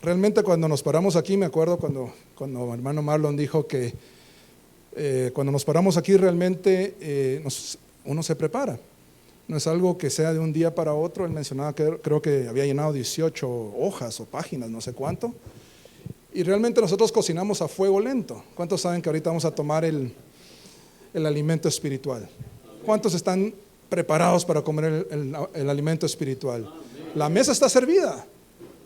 Realmente cuando nos paramos aquí, me acuerdo cuando hermano Marlon dijo que cuando nos paramos aquí realmente uno se prepara. No es algo que sea de un día para otro. Él mencionaba que creo que había llenado 18 hojas o páginas, no sé cuánto. Y realmente nosotros cocinamos a fuego lento. ¿Cuántos saben que ahorita vamos a tomar el alimento espiritual? ¿Cuántos están preparados para comer el alimento espiritual? La mesa está servida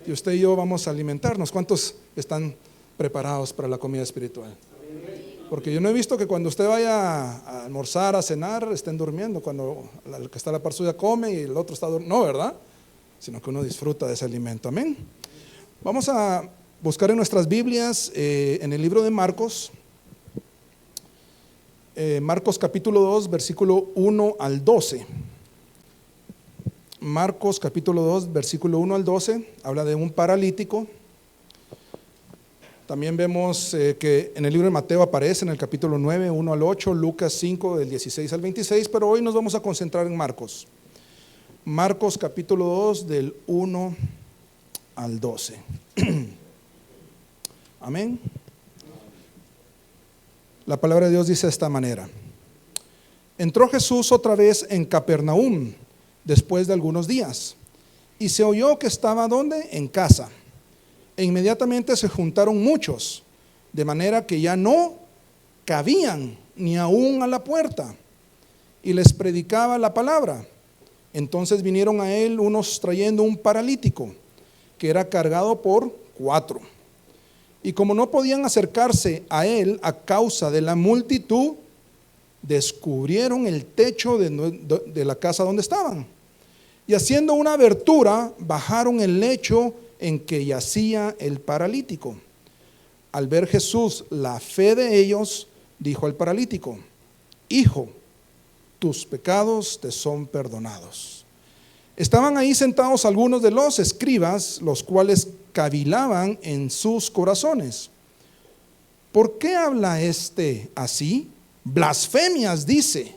y usted y yo vamos a alimentarnos. ¿Cuántos están preparados para la comida espiritual? Porque yo no he visto que cuando usted vaya a almorzar, a cenar, estén durmiendo. Cuando el que está a la par suya come y el otro está durmiendo. No, ¿verdad? Sino que uno disfruta de ese alimento. Amén. Vamos a buscar en nuestras Biblias, en el libro de Marcos. Marcos capítulo 2, versículo 1 al 12. Marcos capítulo 2, versículo 1 al 12, habla de un paralítico. También vemos que en el libro de Mateo aparece en el capítulo 9, 1 al 8, Lucas 5, del 16 al 26, pero hoy nos vamos a concentrar en Marcos. Marcos capítulo 2, del 1 al 12. Amén. La palabra de Dios dice de esta manera: entró Jesús otra vez en Capernaum después de algunos días, y se oyó que estaba ¿dónde? En casa. E inmediatamente se juntaron muchos, de manera que ya no cabían ni aún a la puerta, y les predicaba la palabra. Entonces vinieron a él unos trayendo un paralítico, que era cargado por 4. Y como no podían acercarse a él a causa de la multitud, descubrieron el techo de la casa donde estaban. Y haciendo una abertura, bajaron el lecho en que yacía el paralítico. Al ver Jesús la fe de ellos, dijo al paralítico: hijo, tus pecados te son perdonados. Estaban ahí sentados algunos de los escribas, los cuales cavilaban en sus corazones: ¿por qué habla este así? Blasfemias dice.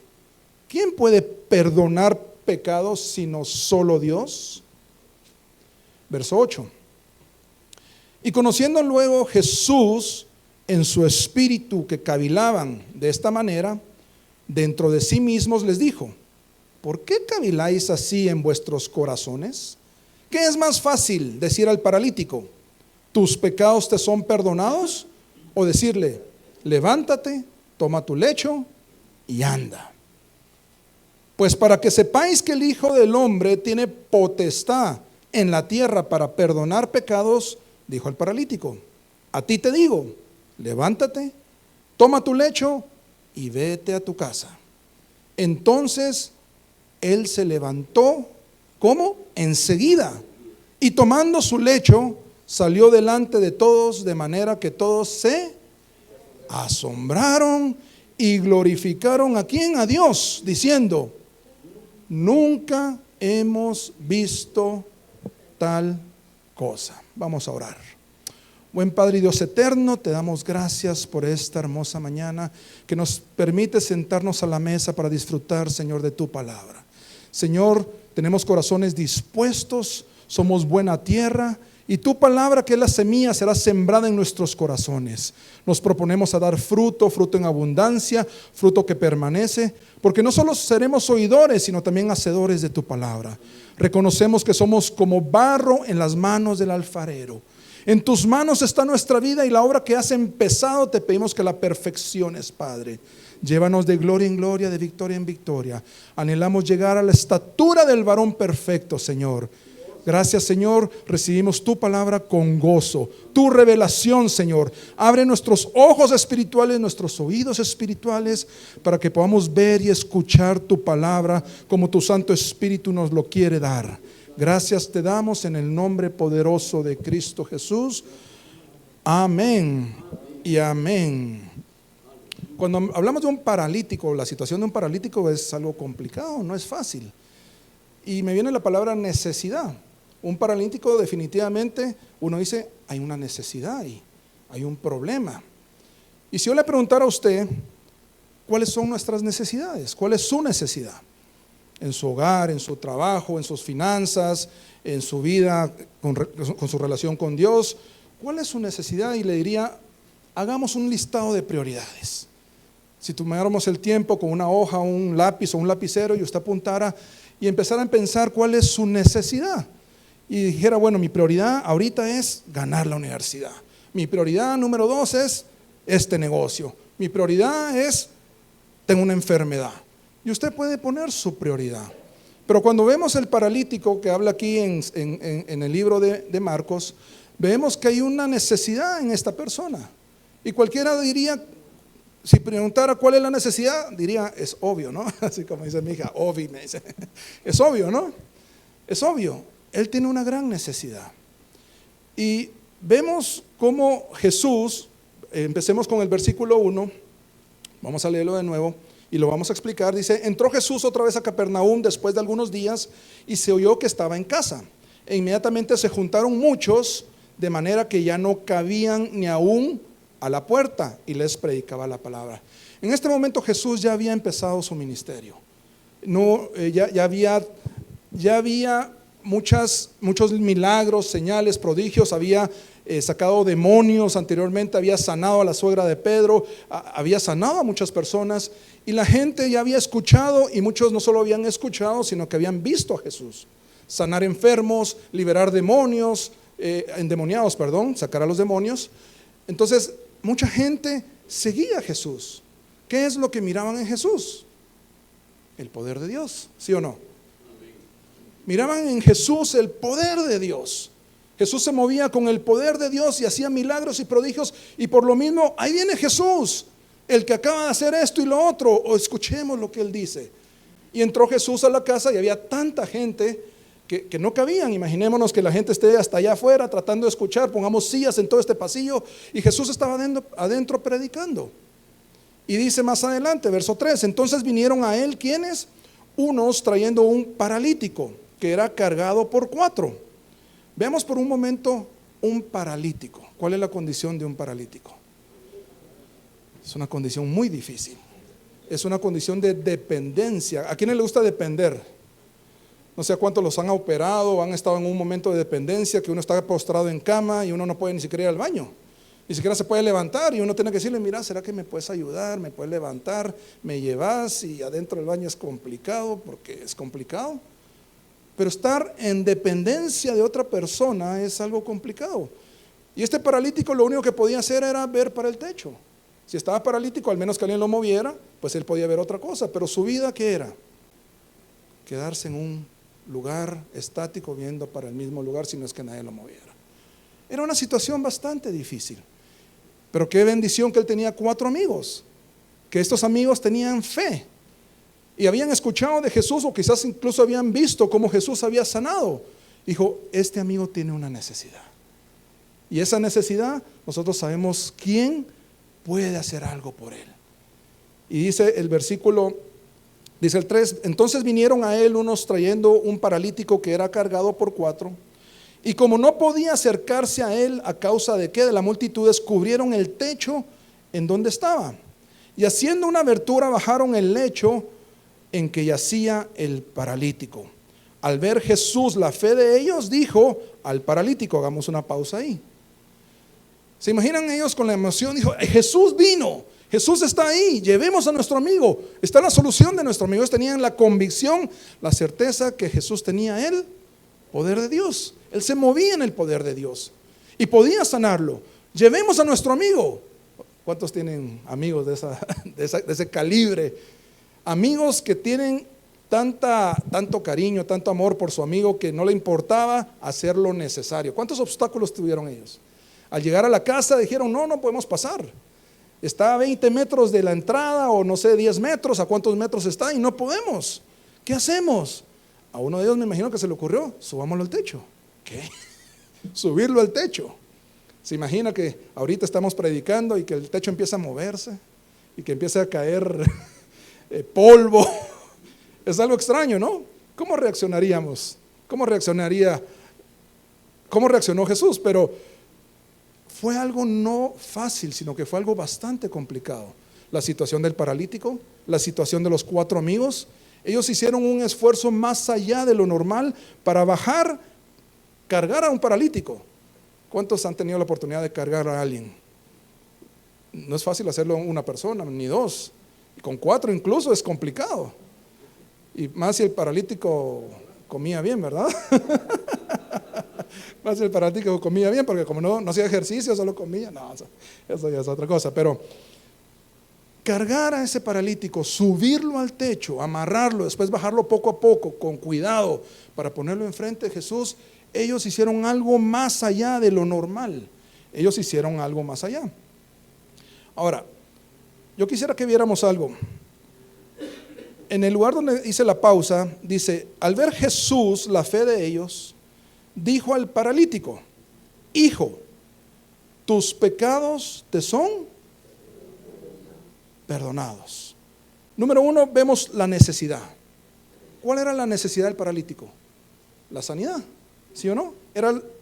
¿Quién puede perdonar pecados sino solo Dios? Verso 8. Y conociendo luego Jesús en su espíritu que cavilaban de esta manera, dentro de sí mismos les dijo: ¿por qué caviláis así en vuestros corazones? ¿Qué es más fácil, decir al paralítico: tus pecados te son perdonados? O decirle: levántate, toma tu lecho y anda. Pues para que sepáis que el Hijo del Hombre tiene potestad en la tierra para perdonar pecados, dijo el paralítico: a ti te digo, levántate, toma tu lecho y vete a tu casa. Entonces él se levantó, ¿cómo? Enseguida, y tomando su lecho salió delante de todos, de manera que todos se asombraron y glorificaron ¿a quién? A Dios, diciendo: nunca hemos visto tal cosa. Vamos a orar. Buen Padre y Dios eterno, te damos gracias por esta hermosa mañana que nos permite sentarnos a la mesa para disfrutar, Señor, de tu palabra. Señor, tenemos corazones dispuestos, somos buena tierra, y tu palabra, que es la semilla, será sembrada en nuestros corazones. Nos proponemos a dar fruto, fruto en abundancia, fruto que permanece, porque no solo seremos oidores, sino también hacedores de tu palabra. Reconocemos que somos como barro en las manos del alfarero. En tus manos está nuestra vida, y la obra que has empezado te pedimos que la perfecciones, Padre. Llévanos de gloria en gloria, de victoria en victoria. Anhelamos llegar a la estatura del varón perfecto, Señor. Gracias, Señor, recibimos tu palabra con gozo, tu revelación, Señor. Abre nuestros ojos espirituales, nuestros oídos espirituales, para que podamos ver y escuchar tu palabra como tu Santo Espíritu nos lo quiere dar. Gracias te damos en el nombre poderoso de Cristo Jesús. Amén y amén. Cuando hablamos de un paralítico, la situación de un paralítico es algo complicado, no es fácil. Y me viene la palabra necesidad. Un paralítico, definitivamente, uno dice, hay una necesidad y hay un problema. Y si yo le preguntara a usted, ¿cuáles son nuestras necesidades? ¿Cuál es su necesidad? En su hogar, en su trabajo, en sus finanzas, en su vida, con su relación con Dios. ¿cuál es su necesidad? Y le diría, hagamos un listado de prioridades. Si tomáramos el tiempo con una hoja, un lápiz o un lapicero y usted apuntara y empezara a pensar cuál es su necesidad. Y dijera, bueno, mi prioridad ahorita es ganar la universidad. Mi prioridad número 2 es este negocio. Mi prioridad es, tengo una enfermedad. Y usted puede poner su prioridad. Pero cuando vemos el paralítico que habla aquí en el libro de Marcos, vemos que hay una necesidad en esta persona. Y cualquiera diría, si preguntara cuál es la necesidad, diría, es obvio, ¿no? Así como dice mi hija, obvio, me dice. Es obvio, ¿no? Es obvio. Él tiene una gran necesidad. Y vemos cómo Jesús, empecemos con el versículo 1, vamos a leerlo de nuevo y lo vamos a explicar. Dice, entró Jesús otra vez a Capernaum después de algunos días y se oyó que estaba en casa. E inmediatamente se juntaron muchos, de manera que ya no cabían ni aún a la puerta, y les predicaba la palabra. En este momento Jesús ya había empezado su ministerio. Ya había muchos milagros, señales, prodigios. Había sacado demonios anteriormente, había sanado a la suegra de Pedro, había sanado a muchas personas, y la gente ya había escuchado, y muchos no solo habían escuchado, sino que habían visto a Jesús sanar enfermos, liberar demonios, endemoniados, sacar a los demonios. Entonces mucha gente seguía a Jesús. ¿Qué es lo que miraban en Jesús? El poder de Dios, ¿sí o no? Miraban en Jesús el poder de Dios. Jesús se movía con el poder de Dios y hacía milagros y prodigios, y por lo mismo, ahí viene Jesús, el que acaba de hacer esto y lo otro, o escuchemos lo que Él dice. Y entró Jesús a la casa y había tanta gente que no cabían. Imaginémonos que la gente esté hasta allá afuera tratando de escuchar, pongamos sillas en todo este pasillo, y Jesús estaba adentro predicando. Y dice más adelante, verso 3, entonces vinieron a Él, ¿quiénes? Unos trayendo un paralítico que era cargado por 4. Veamos por un momento un paralítico. ¿Cuál es la condición de un paralítico? Es una condición muy difícil. Es una condición de dependencia. ¿A quiénes le gusta depender? No sé a cuántos los han operado, han estado en un momento de dependencia, que uno está postrado en cama y uno no puede ni siquiera ir al baño. Ni siquiera se puede levantar, y uno tiene que decirle, mira, ¿será que me puedes ayudar? ¿Me puedes levantar? ¿Me llevas? Y adentro del baño es complicado, porque es complicado. Pero estar en dependencia de otra persona es algo complicado. Y este paralítico lo único que podía hacer era ver para el techo. Si estaba paralítico, al menos que alguien lo moviera, pues él podía ver otra cosa. Pero su vida, ¿qué era? Quedarse en un lugar estático viendo para el mismo lugar, si no es que nadie lo moviera. Era una situación bastante difícil. Pero qué bendición que él tenía 4 amigos, que estos amigos tenían fe y habían escuchado de Jesús, o quizás incluso habían visto cómo Jesús había sanado. Dijo, este amigo tiene una necesidad, y esa necesidad nosotros sabemos quién puede hacer algo por él. Y dice el versículo, dice el 3, entonces vinieron a él unos trayendo un paralítico que era cargado por 4, y como no podía acercarse a él a causa de que de la multitud, descubrieron el techo en donde estaba, y haciendo una abertura bajaron el lecho en que yacía el paralítico. Al ver Jesús la fe de ellos, dijo al paralítico, hagamos una pausa ahí. ¿Se imaginan ellos con la emoción? Dijo, Jesús vino, Jesús está ahí, llevemos a nuestro amigo, está la solución de nuestro amigo. Ellos tenían la convicción, la certeza que Jesús tenía el poder de Dios. Él se movía en el poder de Dios y podía sanarlo. Llevemos a nuestro amigo. ¿Cuántos tienen amigos de ese calibre? Amigos que tienen tanto cariño, tanto amor por su amigo, que no le importaba hacer lo necesario. ¿Cuántos obstáculos tuvieron ellos? Al llegar a la casa dijeron, no podemos pasar. Está a 20 metros de la entrada, o no sé, 10 metros, ¿a cuántos metros está? Y no podemos. ¿Qué hacemos? A uno de ellos me imagino que se le ocurrió, subámoslo al techo. ¿Qué? Subirlo al techo. Se imagina que ahorita estamos predicando y que el techo empieza a moverse y que empieza a caer polvo. Es algo extraño, ¿no? ¿Cómo reaccionaríamos? ¿Cómo reaccionó Jesús? Pero fue algo no fácil, sino que fue algo bastante complicado. La situación del paralítico, la situación de los 4 amigos. Ellos hicieron un esfuerzo más allá de lo normal para bajar, cargar a un paralítico. ¿Cuántos han tenido la oportunidad de cargar a alguien? No es fácil hacerlo una persona, ni dos. Y con 4 incluso es complicado. Y más si el paralítico comía bien, ¿verdad? Más si el paralítico comía bien, porque como no hacía ejercicio, solo comía. No, eso ya es otra cosa. Pero cargar a ese paralítico, subirlo al techo, amarrarlo, después bajarlo poco a poco, con cuidado, para ponerlo enfrente de Jesús, ellos hicieron algo más allá de lo normal. Ellos hicieron algo más allá. Ahora, yo quisiera que viéramos algo. En el lugar donde hice la pausa, dice: al ver Jesús la fe de ellos, dijo al paralítico: hijo, tus pecados te son perdonados. Número 1, vemos la necesidad. ¿Cuál era la necesidad del paralítico? La sanidad, ¿sí o no?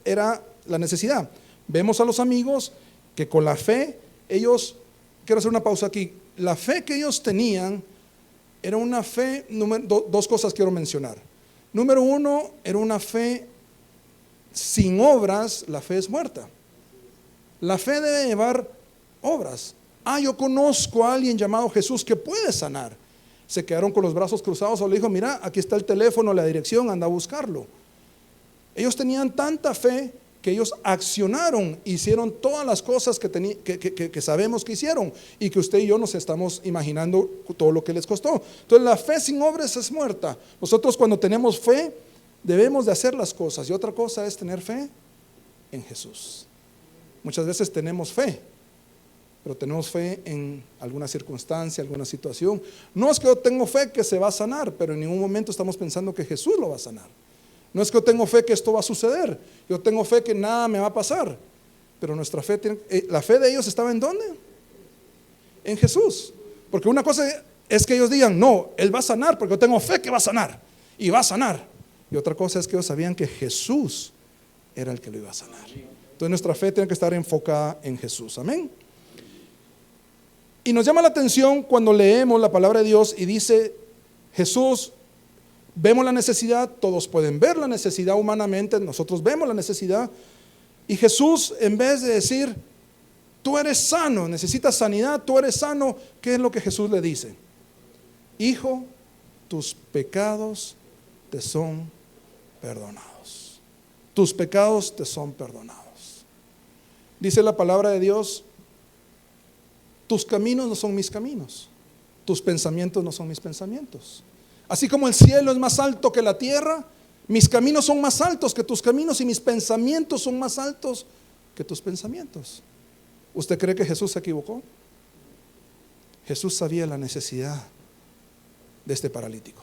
Era la necesidad. Vemos a los amigos que con la fe, ellos, quiero hacer una pausa aquí, la fe que ellos tenían era una fe, dos cosas quiero mencionar. Número 1, era una fe sin obras. La fe es muerta. La fe debe llevar obras. Yo conozco a alguien llamado Jesús que puede sanar. Se quedaron con los brazos cruzados o le dijo: mira, aquí está el teléfono, la dirección, anda a buscarlo. Ellos tenían tanta fe que ellos accionaron, hicieron todas las cosas que sabemos que hicieron y que usted y yo nos estamos imaginando todo lo que les costó. Entonces la fe sin obras es muerta. Nosotros cuando tenemos fe debemos de hacer las cosas, y otra cosa es tener fe en Jesús. Muchas veces tenemos fe, pero tenemos fe en alguna circunstancia, alguna situación. No es que yo tengo fe que se va a sanar, pero en ningún momento estamos pensando que Jesús lo va a sanar. No es que yo tengo fe que esto va a suceder, yo tengo fe que nada me va a pasar, pero nuestra fe, la fe de ellos estaba ¿en dónde? En Jesús. Porque una cosa es que ellos digan: no, Él va a sanar porque yo tengo fe que va a sanar, y va a sanar. Y otra cosa es que ellos sabían que Jesús era el que lo iba a sanar. Entonces nuestra fe tiene que estar enfocada en Jesús. Amén. Y nos llama la atención cuando leemos la palabra de Dios y dice: Jesús, vemos la necesidad, todos pueden ver la necesidad humanamente, nosotros vemos la necesidad, y Jesús, en vez de decir: tú eres sano, necesitas sanidad, tú eres sano, ¿qué es lo que Jesús le dice? Hijo, tus pecados te son perdonados. Tus pecados te son perdonados. Dice la palabra de Dios: tus caminos no son mis caminos, tus pensamientos no son mis pensamientos. Así como el cielo es más alto que la tierra, mis caminos son más altos que tus caminos, y mis pensamientos son más altos que tus pensamientos. ¿Usted cree que Jesús se equivocó? Jesús sabía la necesidad de este paralítico.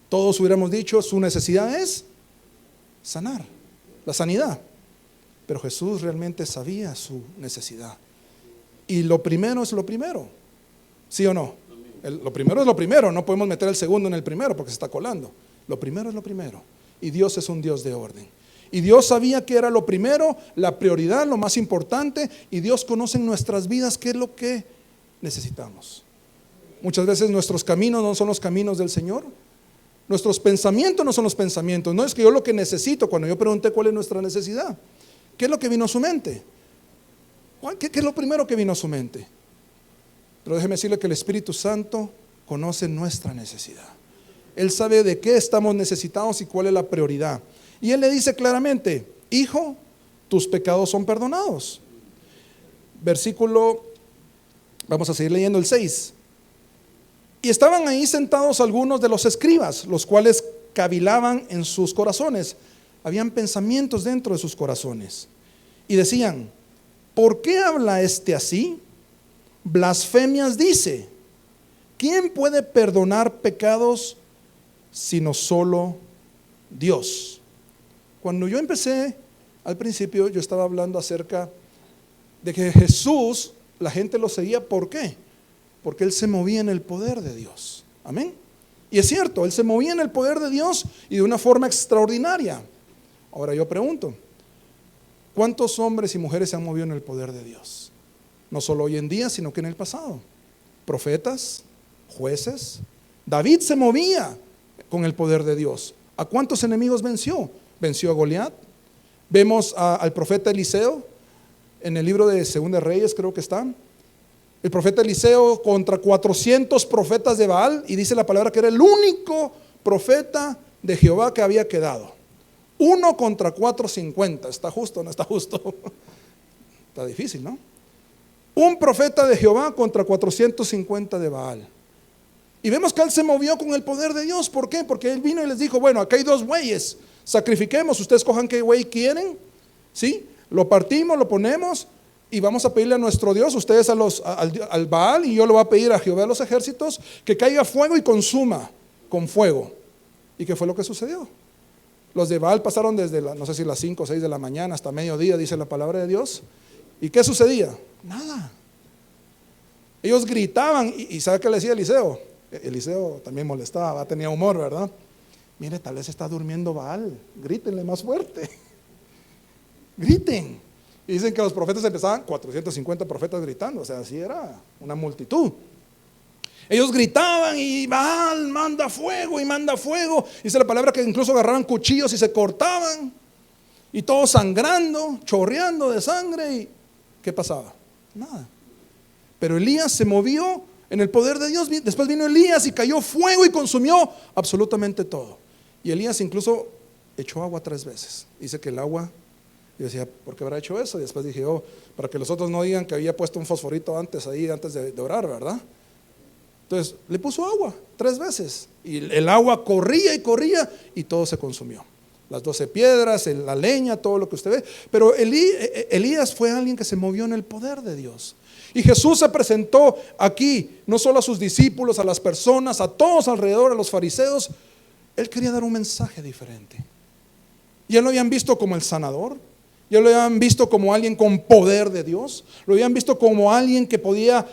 Todos hubiéramos dicho: su necesidad es sanar, la sanidad. Pero Jesús realmente sabía su necesidad. Y lo primero es lo primero, ¿sí o no? Lo primero es lo primero, no podemos meter el segundo en el primero porque se está colando. Lo primero es lo primero. Y Dios es un Dios de orden. Y Dios sabía que era lo primero, la prioridad, lo más importante. Y Dios conoce en nuestras vidas qué es lo que necesitamos. Muchas veces nuestros caminos no son los caminos del Señor. Nuestros pensamientos no son los pensamientos. No es que yo lo que necesito. Cuando yo pregunté cuál es nuestra necesidad, ¿qué es lo que vino a su mente? ¿Qué es lo primero que vino a su mente? Pero déjeme decirle que el Espíritu Santo conoce nuestra necesidad. Él sabe de qué estamos necesitados y cuál es la prioridad. Y Él le dice claramente: hijo, tus pecados son perdonados. Versículo, vamos a seguir leyendo el 6. Y estaban ahí sentados algunos de los escribas, los cuales cavilaban en sus corazones. Habían pensamientos dentro de sus corazones. Y decían: ¿por qué habla este así? Blasfemias dice. ¿Quién puede perdonar pecados sino solo Dios? Cuando yo empecé, al principio yo estaba hablando acerca de que Jesús, la gente lo seguía. ¿Por qué? Porque Él se movía en el poder de Dios. Amén. Y es cierto, Él se movía en el poder de Dios y de una forma extraordinaria. Ahora yo pregunto: ¿cuántos hombres y mujeres se han movido en el poder de Dios? No solo hoy en día, sino que en el pasado. Profetas, jueces. David se movía con el poder de Dios. ¿A cuántos enemigos venció? Venció a Goliat, Vemos al profeta Eliseo en el libro de Segunda de Reyes, creo que está. El profeta Eliseo contra 400 profetas de Baal, y dice la palabra que era el único profeta de Jehová que había quedado. 1 contra 450. ¿Está justo o no está justo? Está difícil, ¿no? Un profeta de Jehová contra 450 de Baal. Y vemos que él se movió con el poder de Dios. ¿Por qué? Porque él vino y les dijo, bueno, acá hay 2 bueyes, sacrifiquemos, ustedes cojan qué buey quieren, ¿sí? Lo partimos, lo ponemos y vamos a pedirle a nuestro Dios, ustedes al Baal, y yo le voy a pedir a Jehová de los ejércitos que caiga fuego y consuma con fuego. ¿Y qué fue lo que sucedió? Los de Baal pasaron desde no sé si las 5 o 6 de la mañana hasta mediodía, dice la palabra de Dios. ¿Y qué sucedía? Nada. Ellos gritaban y ¿sabe qué le decía Eliseo? Eliseo también molestaba, tenía humor, ¿verdad? Mire, tal vez está durmiendo Baal, grítenle más fuerte. Griten. Y dicen que los profetas empezaban, 450 profetas gritando, o sea, así era una multitud. Ellos gritaban y Baal manda fuego y manda fuego. Dice la palabra que incluso agarraban cuchillos y se cortaban. Y todos sangrando, chorreando de sangre. ¿Y qué pasaba? Nada. Pero Elías se movió en el poder de Dios. Después vino Elías y cayó fuego y consumió absolutamente todo. Y Elías incluso echó agua 3 veces. Dice que el agua, yo decía, ¿por qué habrá hecho eso? Y después dije, para que los otros no digan que había puesto un fosforito antes de orar, ¿verdad? Entonces le puso agua 3 veces y el agua corría y corría y todo se consumió. Las 12 piedras, la leña, todo lo que usted ve. Pero Elías fue alguien que se movió en el poder de Dios. Y Jesús se presentó aquí, no solo a sus discípulos, a las personas, a todos alrededor, a los fariseos. Él quería dar un mensaje diferente. Ya lo habían visto como el sanador, ya lo habían visto como alguien con poder de Dios, lo habían visto como alguien que podía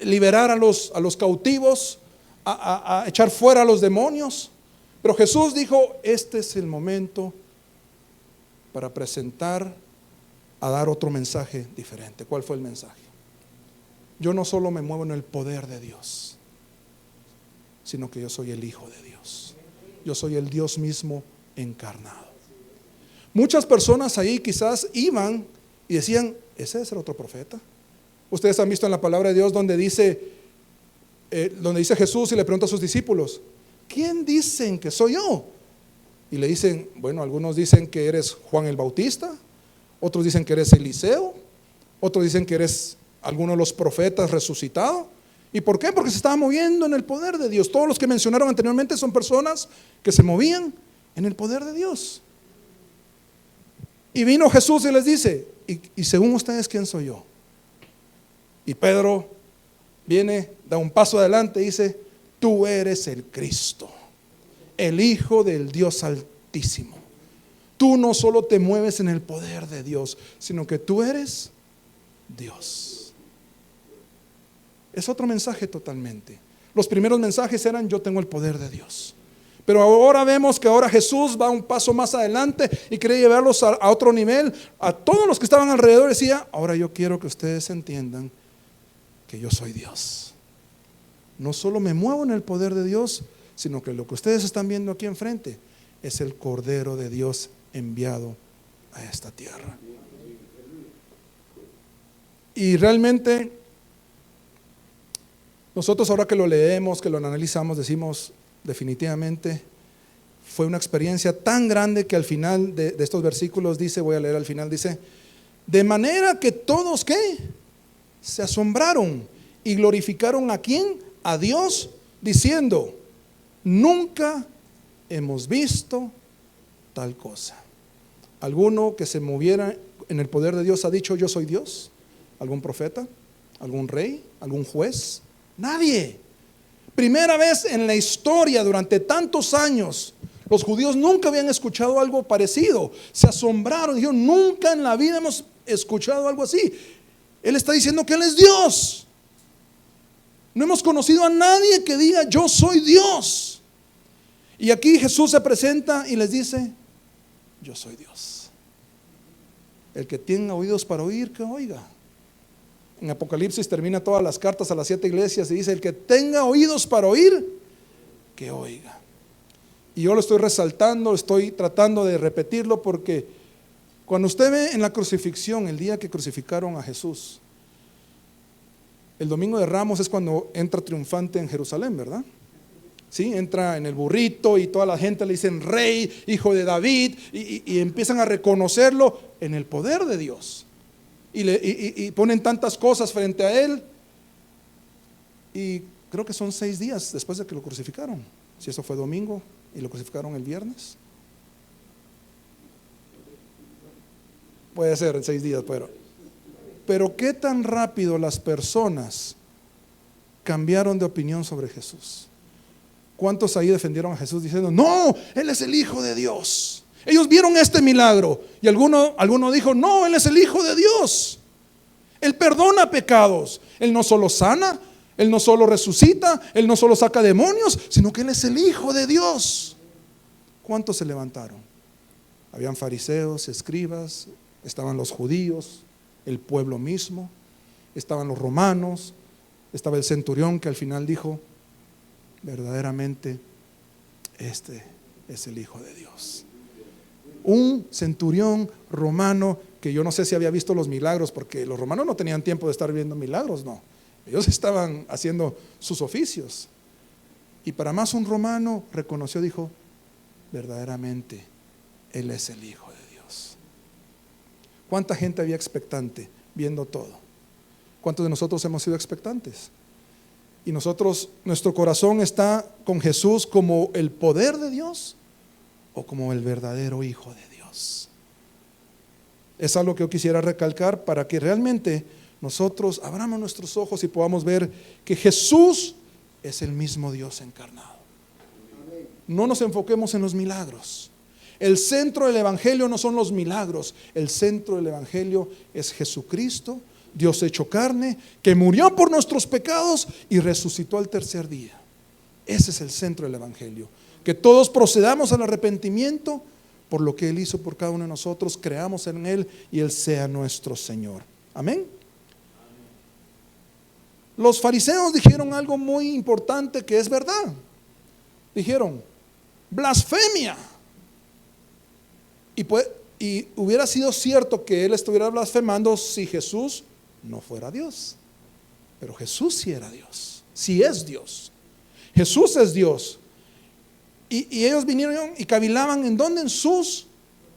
liberar a los cautivos, a echar fuera a los demonios. Pero Jesús dijo, este es el momento para presentar, a dar otro mensaje diferente. ¿Cuál fue el mensaje? Yo no solo me muevo en el poder de Dios, sino que yo soy el Hijo de Dios. Yo soy el Dios mismo encarnado. Muchas personas ahí quizás iban y decían, ese es el otro profeta. Ustedes han visto en la palabra de Dios donde dice Jesús y le pregunta a sus discípulos, ¿quién dicen que soy yo? Y le dicen, bueno, algunos dicen que eres Juan el Bautista, otros dicen que eres Eliseo, otros dicen que eres alguno de los profetas resucitado. ¿Y por qué? Porque se estaba moviendo en el poder de Dios. Todos los que mencionaron anteriormente son personas que se movían en el poder de Dios. Y vino Jesús y les dice, y según ustedes, ¿quién soy yo? Y Pedro viene, da un paso adelante y dice, tú eres el Cristo, el Hijo del Dios Altísimo. Tú no solo te mueves en el poder de Dios, sino que tú eres Dios. Es otro mensaje totalmente. Los primeros mensajes eran, yo tengo el poder de Dios. Pero ahora vemos que ahora Jesús va un paso más adelante y quiere llevarlos a otro nivel. A todos los que estaban alrededor decía, ahora yo quiero que ustedes entiendan que yo soy Dios. No solo me muevo en el poder de Dios, sino que lo que ustedes están viendo aquí enfrente es el Cordero de Dios enviado a esta tierra. Y realmente nosotros ahora que lo leemos, que lo analizamos, decimos, definitivamente fue una experiencia tan grande que al final de estos versículos dice, voy a leer al final, dice, de manera que todos, ¿qué? Se asombraron y glorificaron ¿a quién? A Dios, diciendo, nunca hemos visto tal cosa. ¿Alguno que se moviera en el poder de Dios ha dicho yo soy Dios? ¿Algún profeta? ¿Algún rey? ¿Algún juez? Nadie. Primera vez en la historia durante tantos años, los judíos nunca habían escuchado algo parecido. Se asombraron, dijeron, nunca en la vida hemos escuchado algo así. Él está diciendo que Él es Dios. No hemos conocido a nadie que diga yo soy Dios. Y aquí Jesús se presenta y les dice, yo soy Dios. El que tenga oídos para oír, que oiga. En Apocalipsis termina todas las cartas a las 7 iglesias y dice, el que tenga oídos para oír, que oiga. Y yo lo estoy resaltando, estoy tratando de repetirlo porque Cuando usted ve en la crucifixión, el día que crucificaron a Jesús, el domingo de Ramos es cuando entra triunfante en Jerusalén, ¿verdad? Sí, entra en el burrito y toda la gente le dicen rey, hijo de David, y empiezan a reconocerlo en el poder de Dios. Y ponen tantas cosas frente a él. Y creo que son 6 días después de que lo crucificaron. Si eso fue domingo y lo crucificaron el viernes. Puede ser en 6 días, pero qué tan rápido las personas cambiaron de opinión sobre Jesús. ¿Cuántos ahí defendieron a Jesús diciendo, no, Él es el Hijo de Dios? Ellos vieron este milagro y alguno dijo, no, Él es el Hijo de Dios. Él perdona pecados. Él no solo sana, Él no solo resucita, Él no solo saca demonios, sino que Él es el Hijo de Dios. ¿Cuántos se levantaron? Habían fariseos, escribas, estaban los judíos, el pueblo mismo, estaban los romanos, estaba el centurión que al final dijo, verdaderamente este es el Hijo de Dios. Un centurión romano que yo no sé si había visto los milagros, porque los romanos no tenían tiempo de estar viendo milagros, no. Ellos estaban haciendo sus oficios. Y para más un romano reconoció, dijo, verdaderamente Él es el Hijo de Dios. ¿Cuánta gente había expectante viendo todo? ¿Cuántos de nosotros hemos sido expectantes? Y nuestro corazón está con Jesús como el poder de Dios o como el verdadero Hijo de Dios. Es algo que yo quisiera recalcar para que realmente nosotros abramos nuestros ojos y podamos ver que Jesús es el mismo Dios encarnado. No nos enfoquemos en los milagros. El centro del Evangelio no son los milagros. El centro del Evangelio es Jesucristo, Dios hecho carne, que murió por nuestros pecados y resucitó al tercer día. Ese es el centro del Evangelio. Que todos procedamos al arrepentimiento por lo que Él hizo por cada uno de nosotros, creamos en Él y Él sea nuestro Señor. Amén. Los fariseos dijeron algo muy importante que es verdad. Dijeron, blasfemia. Y hubiera sido cierto que Él estuviera blasfemando si Jesús no fuera Dios. Pero Jesús sí era Dios, sí es Dios. Jesús es Dios. Y ellos vinieron y cavilaban ¿en dónde? En sus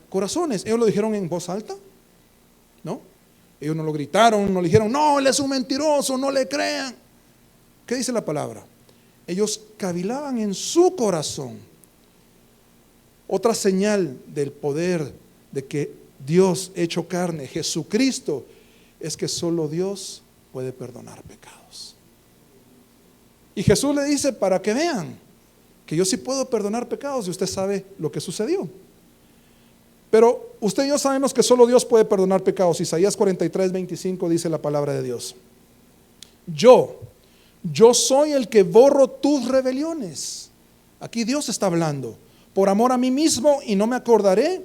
corazones. Ellos lo dijeron en voz alta, ¿no? Ellos no lo gritaron, no le dijeron, no, Él es un mentiroso, no le crean. ¿Qué dice la palabra? Ellos cavilaban en su corazón. Otra señal del poder de que Dios hecho carne, Jesucristo, es que solo Dios puede perdonar pecados. Y Jesús le dice, para que vean que yo sí puedo perdonar pecados, y usted sabe lo que sucedió. Pero usted y yo sabemos que solo Dios puede perdonar pecados. Isaías 43:25 dice la palabra de Dios. Yo soy el que borro tus rebeliones. Aquí Dios está hablando. Por amor a mí mismo, y no me acordaré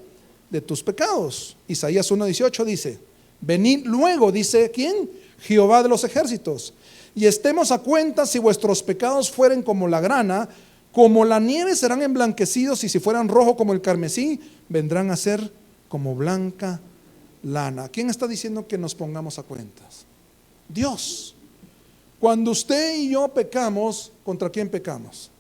de tus pecados. Isaías 1:18 dice, venid luego, dice ¿quién? Jehová de los ejércitos, y estemos a cuenta. Si vuestros pecados fueren como la grana, como la nieve serán emblanquecidos, y si fueran rojo como el carmesí, vendrán a ser como blanca lana. ¿Quién está diciendo que nos pongamos a cuentas? Dios. Cuando usted y yo pecamos, ¿contra quién pecamos?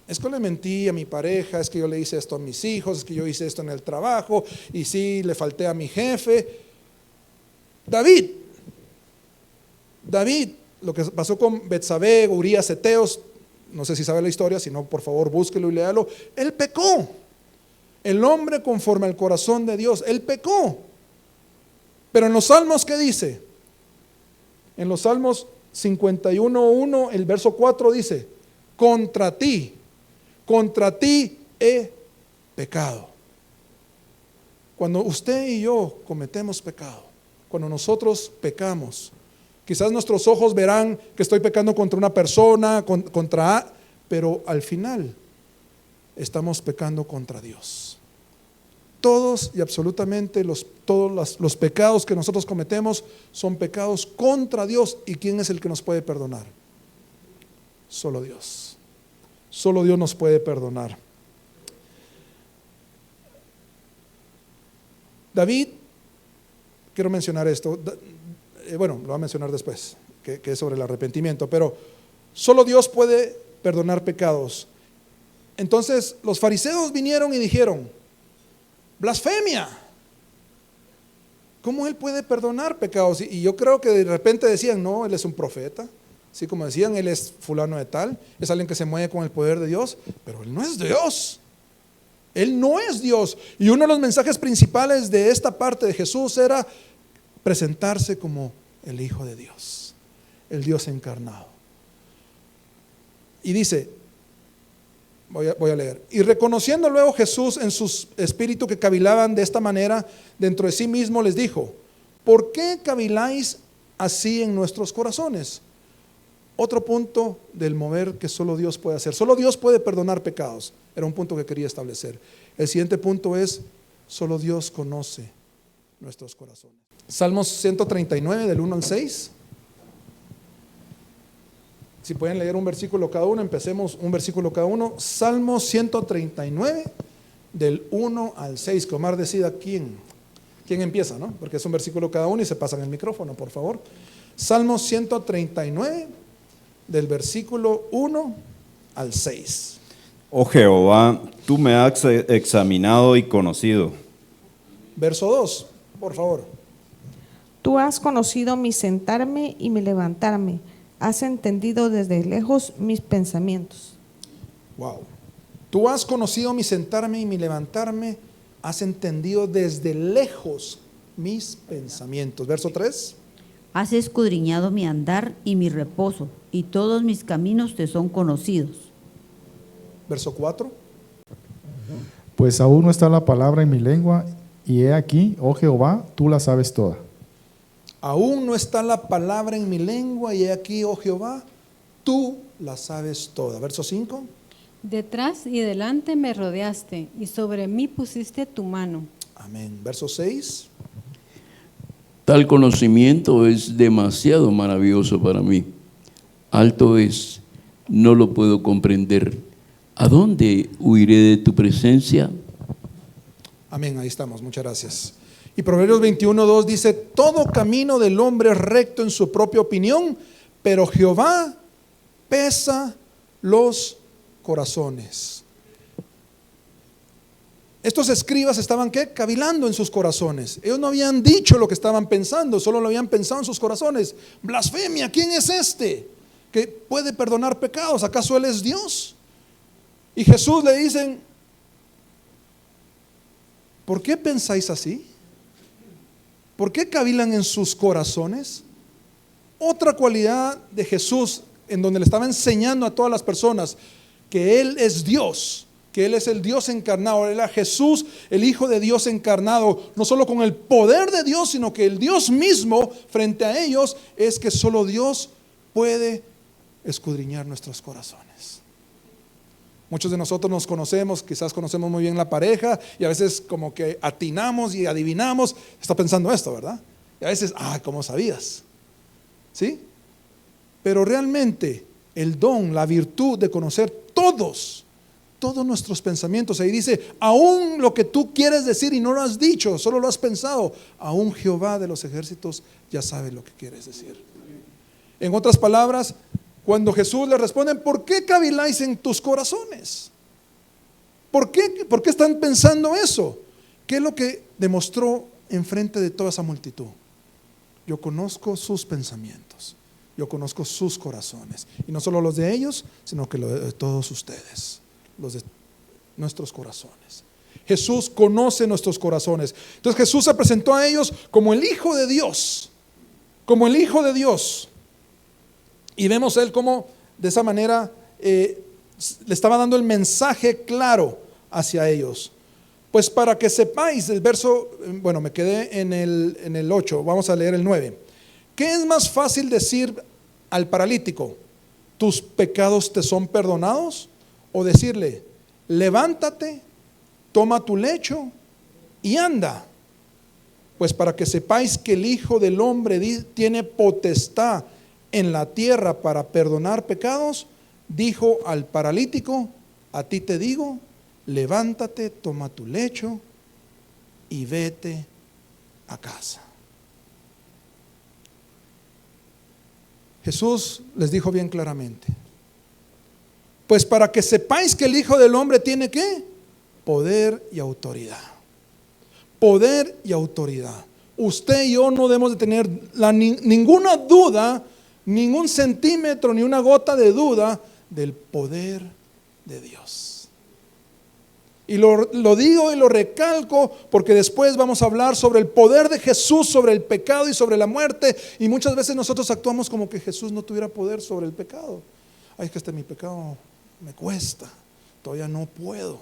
Es que le mentí a mi pareja, es que yo le hice esto a mis hijos, es que yo hice esto en el trabajo, y sí, le falté a mi jefe. David, lo que pasó con Betsabé, Urías, Heteos, no sé si sabe la historia, si no, por favor, búsquelo y léalo. Él pecó. El hombre conforme al corazón de Dios, él pecó. Pero en los Salmos, ¿qué dice? En los Salmos 51:1, el verso 4 dice, contra ti he pecado. Cuando usted y yo cometemos pecado, cuando nosotros pecamos, quizás nuestros ojos verán que estoy pecando contra una persona, pero al final estamos pecando contra Dios. Todos y absolutamente todos los pecados que nosotros cometemos son pecados contra Dios. ¿Y quién es el que nos puede perdonar? Solo Dios. Solo Dios nos puede perdonar. David, quiero mencionar esto, bueno, lo voy a mencionar después, que es sobre el arrepentimiento, pero solo Dios puede perdonar pecados. Entonces los fariseos vinieron y dijeron: blasfemia, ¿cómo Él puede perdonar pecados? Y yo creo que de repente decían: no, Él es un profeta, así como decían, Él es fulano de tal, es alguien que se mueve con el poder de Dios, pero Él no es Dios. Él no es Dios. Y uno de los mensajes principales de esta parte de Jesús era presentarse como el Hijo de Dios, el Dios encarnado. Y dice, voy a leer: y reconociendo luego Jesús en su espíritu que cavilaban de esta manera dentro de sí mismo, les dijo: ¿por qué caviláis así en nuestros corazones? Otro punto del mover que solo Dios puede hacer. Solo Dios puede perdonar pecados. Era un punto que quería establecer. El siguiente punto es: solo Dios conoce nuestros corazones. Salmos 139 del 1 al 6. Si pueden leer un versículo cada uno, empecemos un versículo cada uno. Salmos 139 del 1 al 6. Que Omar decida quién empieza, ¿no? Porque es un versículo cada uno y se pasan el micrófono, por favor. Salmos 139 del versículo 1 al 6. Oh Jehová, tú me has examinado y conocido. Verso 2, por favor. Tú has conocido mi sentarme y mi levantarme. Has entendido desde lejos mis pensamientos. Wow. Tú has conocido mi sentarme y mi levantarme. Has entendido desde lejos mis pensamientos. Verso 3. Has escudriñado mi andar y mi reposo, y todos mis caminos te son conocidos. Verso 4. Pues aún no está la palabra en mi lengua, y he aquí, oh Jehová, tú la sabes toda. Aún no está la palabra en mi lengua, y he aquí, oh Jehová, tú la sabes toda. Verso 5. Detrás y delante me rodeaste, y sobre mí pusiste tu mano. Amén. Verso 6. Tal conocimiento es demasiado maravilloso para mí. Alto es, no lo puedo comprender. ¿A dónde huiré de tu presencia? Amén, ahí estamos, muchas gracias. Y Proverbios 21:2 dice: todo camino del hombre es recto en su propia opinión, pero Jehová pesa los corazones. Estos escribas estaban ¿qué? Cavilando en sus corazones. Ellos no habían dicho lo que estaban pensando, solo lo habían pensado en sus corazones. Blasfemia, ¿quién es este que puede perdonar pecados? ¿Acaso Él es Dios? Y Jesús le dicen: ¿por qué pensáis así? ¿Por qué cavilan en sus corazones? Otra cualidad de Jesús, en donde le estaba enseñando a todas las personas que Él es Dios, que Él es el Dios encarnado. Él era Jesús, el Hijo de Dios encarnado, no solo con el poder de Dios, sino que el Dios mismo frente a ellos, es que solo Dios puede escudriñar nuestros corazones. Muchos de nosotros nos conocemos, quizás conocemos muy bien la pareja, y a veces como que atinamos y adivinamos: está pensando esto, ¿verdad? Y a veces, ¿cómo sabías? ¿Sí? Pero realmente el don, la virtud de conocer todos nuestros pensamientos, ahí dice: aún lo que tú quieres decir y no lo has dicho, solo lo has pensado, aún Jehová de los ejércitos ya sabe lo que quieres decir. En otras palabras, cuando Jesús le responde: ¿por qué caviláis en tus corazones? ¿Por qué están pensando eso? ¿Qué es lo que demostró enfrente de toda esa multitud? Yo conozco sus pensamientos, yo conozco sus corazones, y no solo los de ellos, sino que los de todos ustedes, los de nuestros corazones. Jesús conoce nuestros corazones. Entonces Jesús se presentó a ellos como el Hijo de Dios, como el Hijo de Dios. Y vemos Él como de esa manera le estaba dando el mensaje claro hacia ellos. Pues para que sepáis, el verso, bueno, me quedé en el 8, vamos a leer el 9. ¿Qué es más fácil decir al paralítico: tus pecados te son perdonados? O decirle: levántate, toma tu lecho y anda. Pues para que sepáis que el Hijo del Hombre tiene potestad en la tierra para perdonar pecados, dijo al paralítico: a ti te digo, levántate, toma tu lecho y vete a casa. Jesús les dijo bien claramente, pues para que sepáis que el Hijo del Hombre tiene ¿qué? Poder y autoridad. Poder y autoridad. Usted y yo no debemos de tener ninguna duda, ningún centímetro, ni una gota de duda del poder de Dios. Y lo digo y lo recalco porque después vamos a hablar sobre el poder de Jesús, sobre el pecado y sobre la muerte. Y muchas veces nosotros actuamos como que Jesús no tuviera poder sobre el pecado. Ay, es que mi pecado me cuesta, todavía no puedo.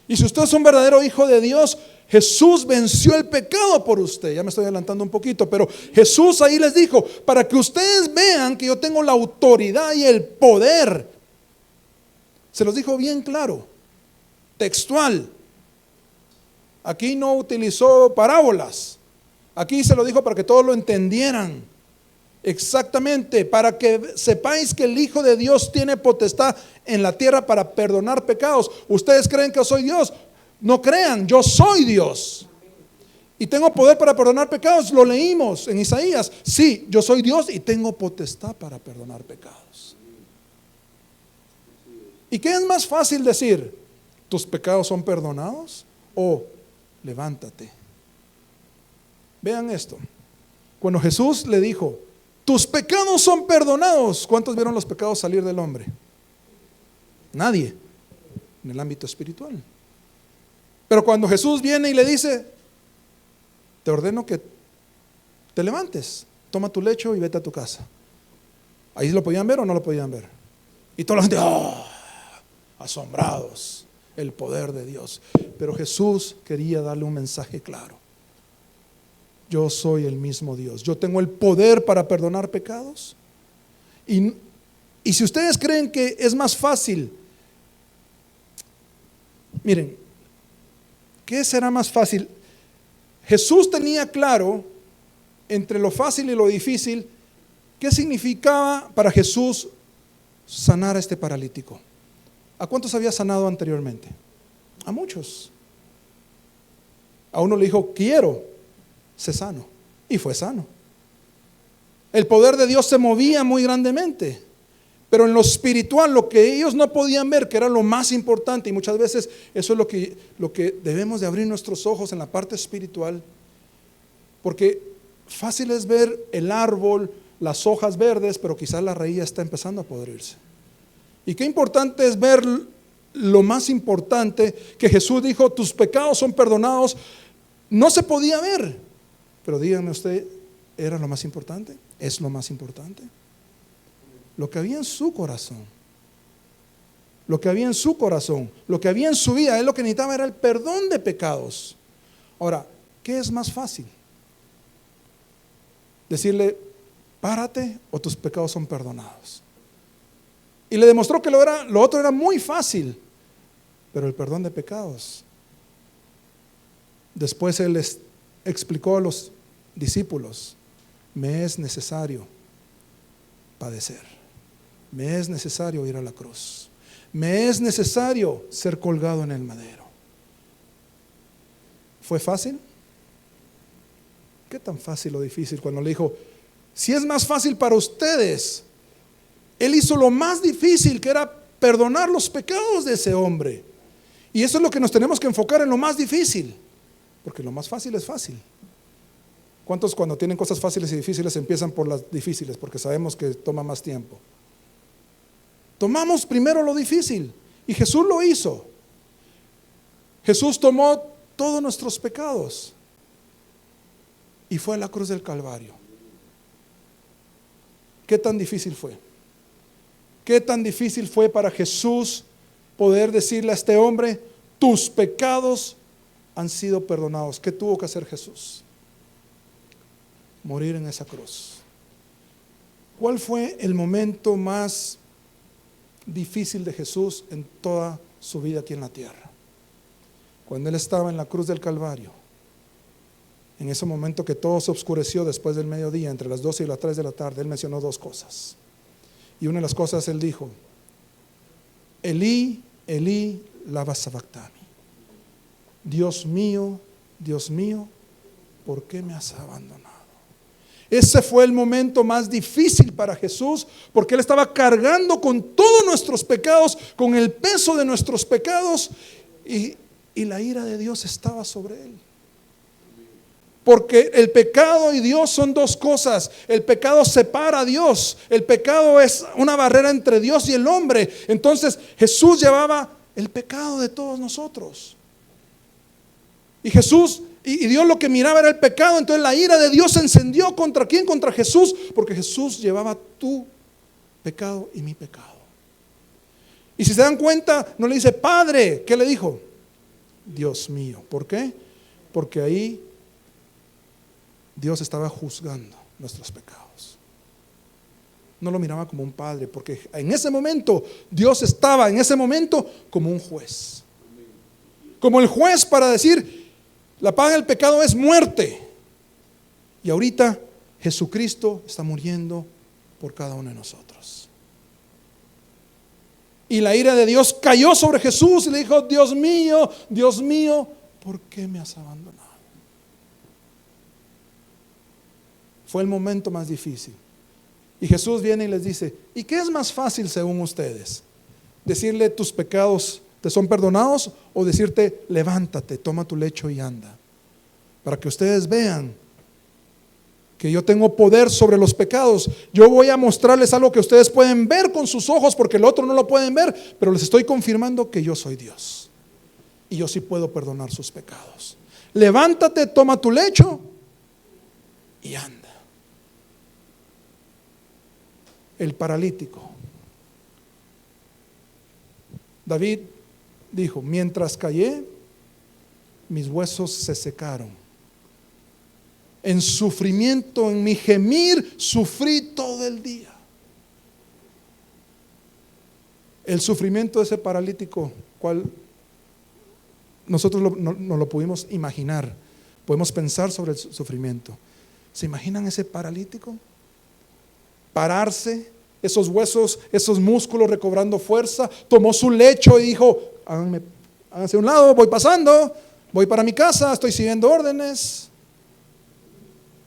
Y si usted es un verdadero hijo de Dios, Jesús venció el pecado por usted. Ya me estoy adelantando un poquito, pero Jesús ahí les dijo, para que ustedes vean que yo tengo la autoridad y el poder. Se los dijo bien claro, textual. Aquí no utilizó parábolas. Aquí se lo dijo para que todos lo entendieran. Exactamente, para que sepáis que el Hijo de Dios tiene potestad en la tierra para perdonar pecados. ¿Ustedes creen que soy Dios? No crean, yo soy Dios. Y tengo poder para perdonar pecados, lo leímos en Isaías. Sí, yo soy Dios y tengo potestad para perdonar pecados. ¿Y qué es más fácil decir? ¿Tus pecados son perdonados? O levántate. Vean esto. Cuando Jesús le dijo, tus pecados son perdonados, ¿cuántos vieron los pecados salir del hombre? Nadie, en el ámbito espiritual. Pero cuando Jesús viene y le dice, te ordeno que te levantes, toma tu lecho y vete a tu casa. ¿Ahí lo podían ver o no lo podían ver? Y toda la gente, asombrados, el poder de Dios. Pero Jesús quería darle un mensaje claro. Yo soy el mismo Dios. Yo tengo el poder para perdonar pecados. Y si ustedes creen que es más fácil, miren, ¿qué será más fácil? Jesús tenía claro entre lo fácil y lo difícil qué significaba para Jesús sanar a este paralítico. ¿A cuántos había sanado anteriormente? A muchos. A uno le dijo, quiero. Sé sano, y fue sano. El poder de Dios se movía muy grandemente, pero en lo espiritual, lo que ellos no podían ver, que era lo más importante, y muchas veces eso es lo que debemos de abrir nuestros ojos en la parte espiritual, porque fácil es ver el árbol, las hojas verdes, pero quizás la raíz ya está empezando a podrirse. Y qué importante es ver lo más importante, que Jesús dijo, tus pecados son perdonados. No se podía ver. Pero díganme usted, ¿era lo más importante? ¿Es lo más importante? Lo que había en su corazón. Lo que había en su corazón. Lo que había en su vida. Él lo que necesitaba era el perdón de pecados. Ahora, ¿qué es más fácil? Decirle, párate o tus pecados son perdonados. Y le demostró que lo otro era muy fácil. Pero el perdón de pecados. Después él les explicó a los discípulos, me es necesario padecer, me es necesario ir a la cruz, me es necesario ser colgado en el madero. ¿Fue fácil? ¿Qué tan fácil o difícil? Cuando le dijo, si es más fácil para ustedes, él hizo lo más difícil, que era perdonar los pecados de ese hombre. Y eso es lo que nos tenemos que enfocar, en lo más difícil. Porque lo más fácil es fácil. ¿Cuántos cuando tienen cosas fáciles y difíciles empiezan por las difíciles? Porque sabemos que toma más tiempo. Tomamos primero lo difícil. Y Jesús lo hizo. Jesús tomó todos nuestros pecados y fue a la cruz del Calvario. ¿Qué tan difícil fue? ¿Qué tan difícil fue para Jesús poder decirle a este hombre, tus pecados han sido perdonados? ¿Qué tuvo que hacer Jesús? Morir en esa cruz. ¿Cuál fue el momento más difícil de Jesús en toda su vida aquí en la tierra? Cuando Él estaba en la cruz del Calvario. En ese momento que todo se oscureció después del mediodía, entre las 12 y las 3 de la tarde, Él mencionó dos cosas. Y una de las cosas Él dijo, Elí, lama sabactani. Dios mío, ¿por qué me has abandonado? Ese fue el momento más difícil para Jesús, porque Él estaba cargando con todos nuestros pecados, con el peso de nuestros pecados, y la ira de Dios estaba sobre Él. Porque el pecado y Dios son dos cosas. El pecado separa a Dios. El pecado es una barrera entre Dios y el hombre. Entonces Jesús llevaba el pecado de todos nosotros. Y Jesús, y Dios lo que miraba era el pecado. Entonces la ira de Dios se encendió ¿contra quién? Contra Jesús. Porque Jesús llevaba tu pecado y mi pecado. Y si se dan cuenta, no le dice Padre. ¿Qué le dijo? Dios mío. ¿Por qué? Porque ahí Dios estaba juzgando nuestros pecados. No lo miraba como un padre, porque en ese momento Dios estaba en ese momento como un juez. Como el juez para decir, la paga del pecado es muerte. Y ahorita Jesucristo está muriendo por cada uno de nosotros. Y la ira de Dios cayó sobre Jesús y le dijo, Dios mío, ¿por qué me has abandonado? Fue el momento más difícil. Y Jesús viene y les dice, ¿y qué es más fácil según ustedes? ¿Decirle tus pecados te son perdonados o decirte levántate, toma tu lecho y anda? Para que ustedes vean que yo tengo poder sobre los pecados. Yo voy a mostrarles algo que ustedes pueden ver con sus ojos porque el otro no lo pueden ver, pero les estoy confirmando que yo soy Dios y yo sí puedo perdonar sus pecados. Levántate, toma tu lecho y anda. El paralítico. David dijo, mientras callé, mis huesos se secaron. En sufrimiento, en mi gemir, sufrí todo el día. El sufrimiento de ese paralítico, cual nosotros no lo pudimos imaginar. Podemos pensar sobre el sufrimiento. ¿Se imaginan ese paralítico? Pararse, esos huesos, esos músculos recobrando fuerza, tomó su lecho y dijo, háganse a un lado, voy pasando, voy para mi casa, estoy siguiendo órdenes.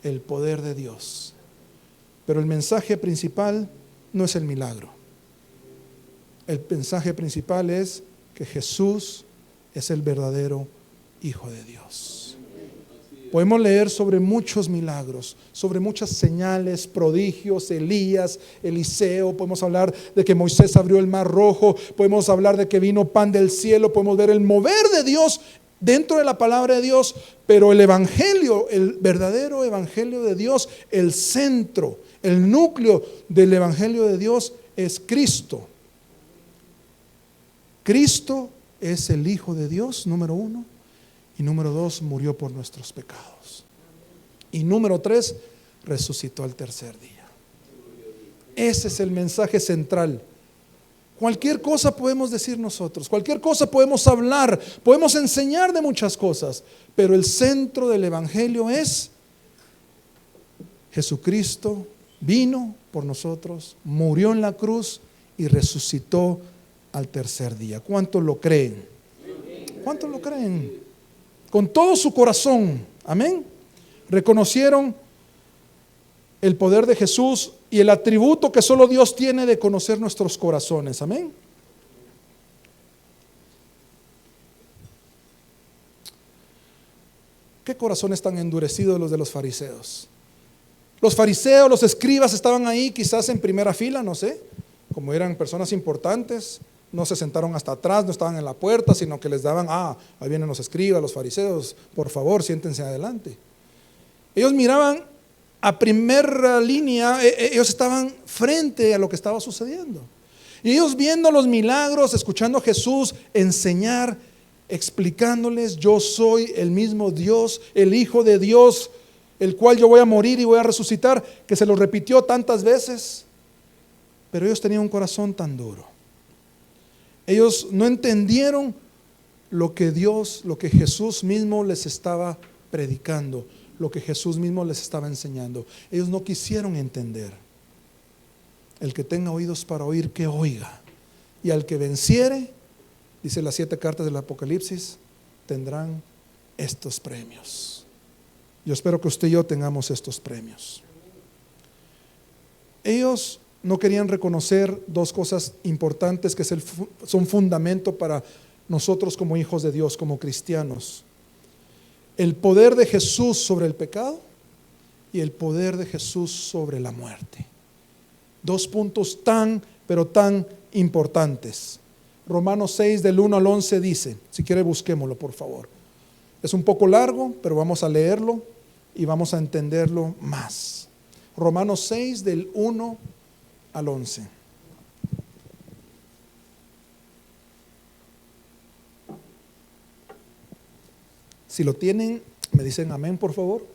El poder de Dios. Pero el mensaje principal no es el milagro. El mensaje principal es que Jesús es el verdadero Hijo de Dios. Podemos leer sobre muchos milagros, sobre muchas señales, prodigios, Elías, Eliseo. Podemos hablar de que Moisés abrió el mar rojo. Podemos hablar de que vino pan del cielo. Podemos ver el mover de Dios dentro de la palabra de Dios. Pero el evangelio, el verdadero evangelio de Dios, el centro, el núcleo del evangelio de Dios es Cristo. Cristo es el Hijo de Dios, número 1. Y número 2, murió por nuestros pecados. Y número 3, resucitó al tercer día. Ese es el mensaje central. Cualquier cosa podemos decir nosotros, cualquier cosa podemos hablar, podemos enseñar de muchas cosas, pero el centro del evangelio es Jesucristo vino por nosotros, murió en la cruz y resucitó al tercer día. ¿Cuántos lo creen? ¿Cuántos lo creen? Con todo su corazón, amén. Reconocieron el poder de Jesús y el atributo que solo Dios tiene de conocer nuestros corazones, amén. ¿Qué corazones tan endurecidos los de los fariseos? Los fariseos, los escribas estaban ahí quizás en primera fila, no sé, como eran personas importantes. No se sentaron hasta atrás, no estaban en la puerta, sino que les daban, ahí vienen los escribas, los fariseos, por favor, siéntense adelante. Ellos miraban a primera línea, ellos estaban frente a lo que estaba sucediendo. Y ellos viendo los milagros, escuchando a Jesús enseñar, explicándoles, yo soy el mismo Dios, el Hijo de Dios, el cual yo voy a morir y voy a resucitar, que se lo repitió tantas veces. Pero ellos tenían un corazón tan duro. Ellos no entendieron lo que Dios, lo que Jesús mismo les estaba predicando, lo que Jesús mismo les estaba enseñando. Ellos no quisieron entender. El que tenga oídos para oír, que oiga. Y al que venciere, dice las 7 cartas del Apocalipsis, tendrán estos premios. Yo espero que usted y yo tengamos estos premios. Ellos no querían reconocer dos cosas importantes que son fundamento para nosotros como hijos de Dios, como cristianos. El poder de Jesús sobre el pecado y el poder de Jesús sobre la muerte. Dos puntos tan, pero tan importantes. Romanos 6 del 1 al 11 dice, si quiere busquémoslo por favor. Es un poco largo, pero vamos a leerlo y vamos a entenderlo más. Romanos 6 del 1 al 11. Si lo tienen, me dicen amén, por favor.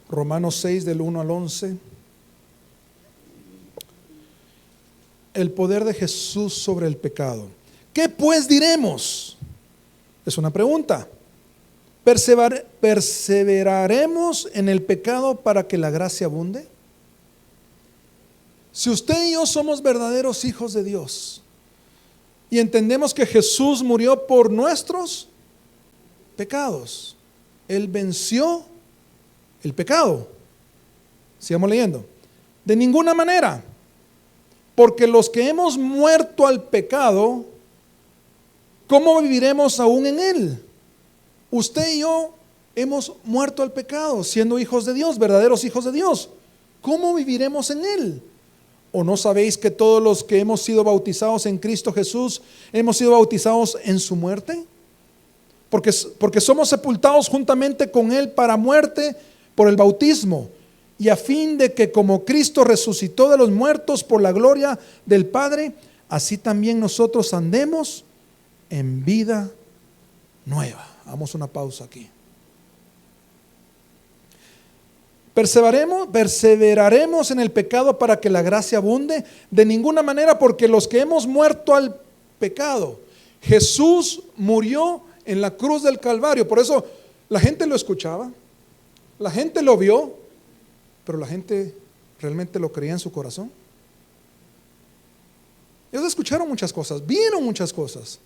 Romanos 6 del 1 al 11. El poder de Jesús sobre el pecado. ¿Qué pues diremos? Es una pregunta. ¿Perseveraremos en el pecado para que la gracia abunde? Si usted y yo somos verdaderos hijos de Dios y entendemos que Jesús murió por nuestros pecados, Él venció el pecado. Sigamos leyendo. De ninguna manera, porque los que hemos muerto al pecado, ¿cómo viviremos aún en él? Usted y yo hemos muerto al pecado, siendo hijos de Dios, verdaderos hijos de Dios. ¿Cómo viviremos en él? ¿O no sabéis que todos los que hemos sido bautizados en Cristo Jesús, hemos sido bautizados en su muerte? Porque somos sepultados juntamente con él para muerte por el bautismo, y a fin de que como Cristo resucitó de los muertos por la gloria del Padre, así también nosotros andemos en vida nueva. Hagamos una pausa aquí. Perseveraremos en el pecado para que la gracia abunde. De ninguna manera, porque los que hemos muerto al pecado, Jesús murió en la cruz del Calvario. Por eso la gente lo escuchaba, la gente lo vio, pero la gente realmente lo creía en su corazón. Ellos escucharon muchas cosas, vieron muchas cosas,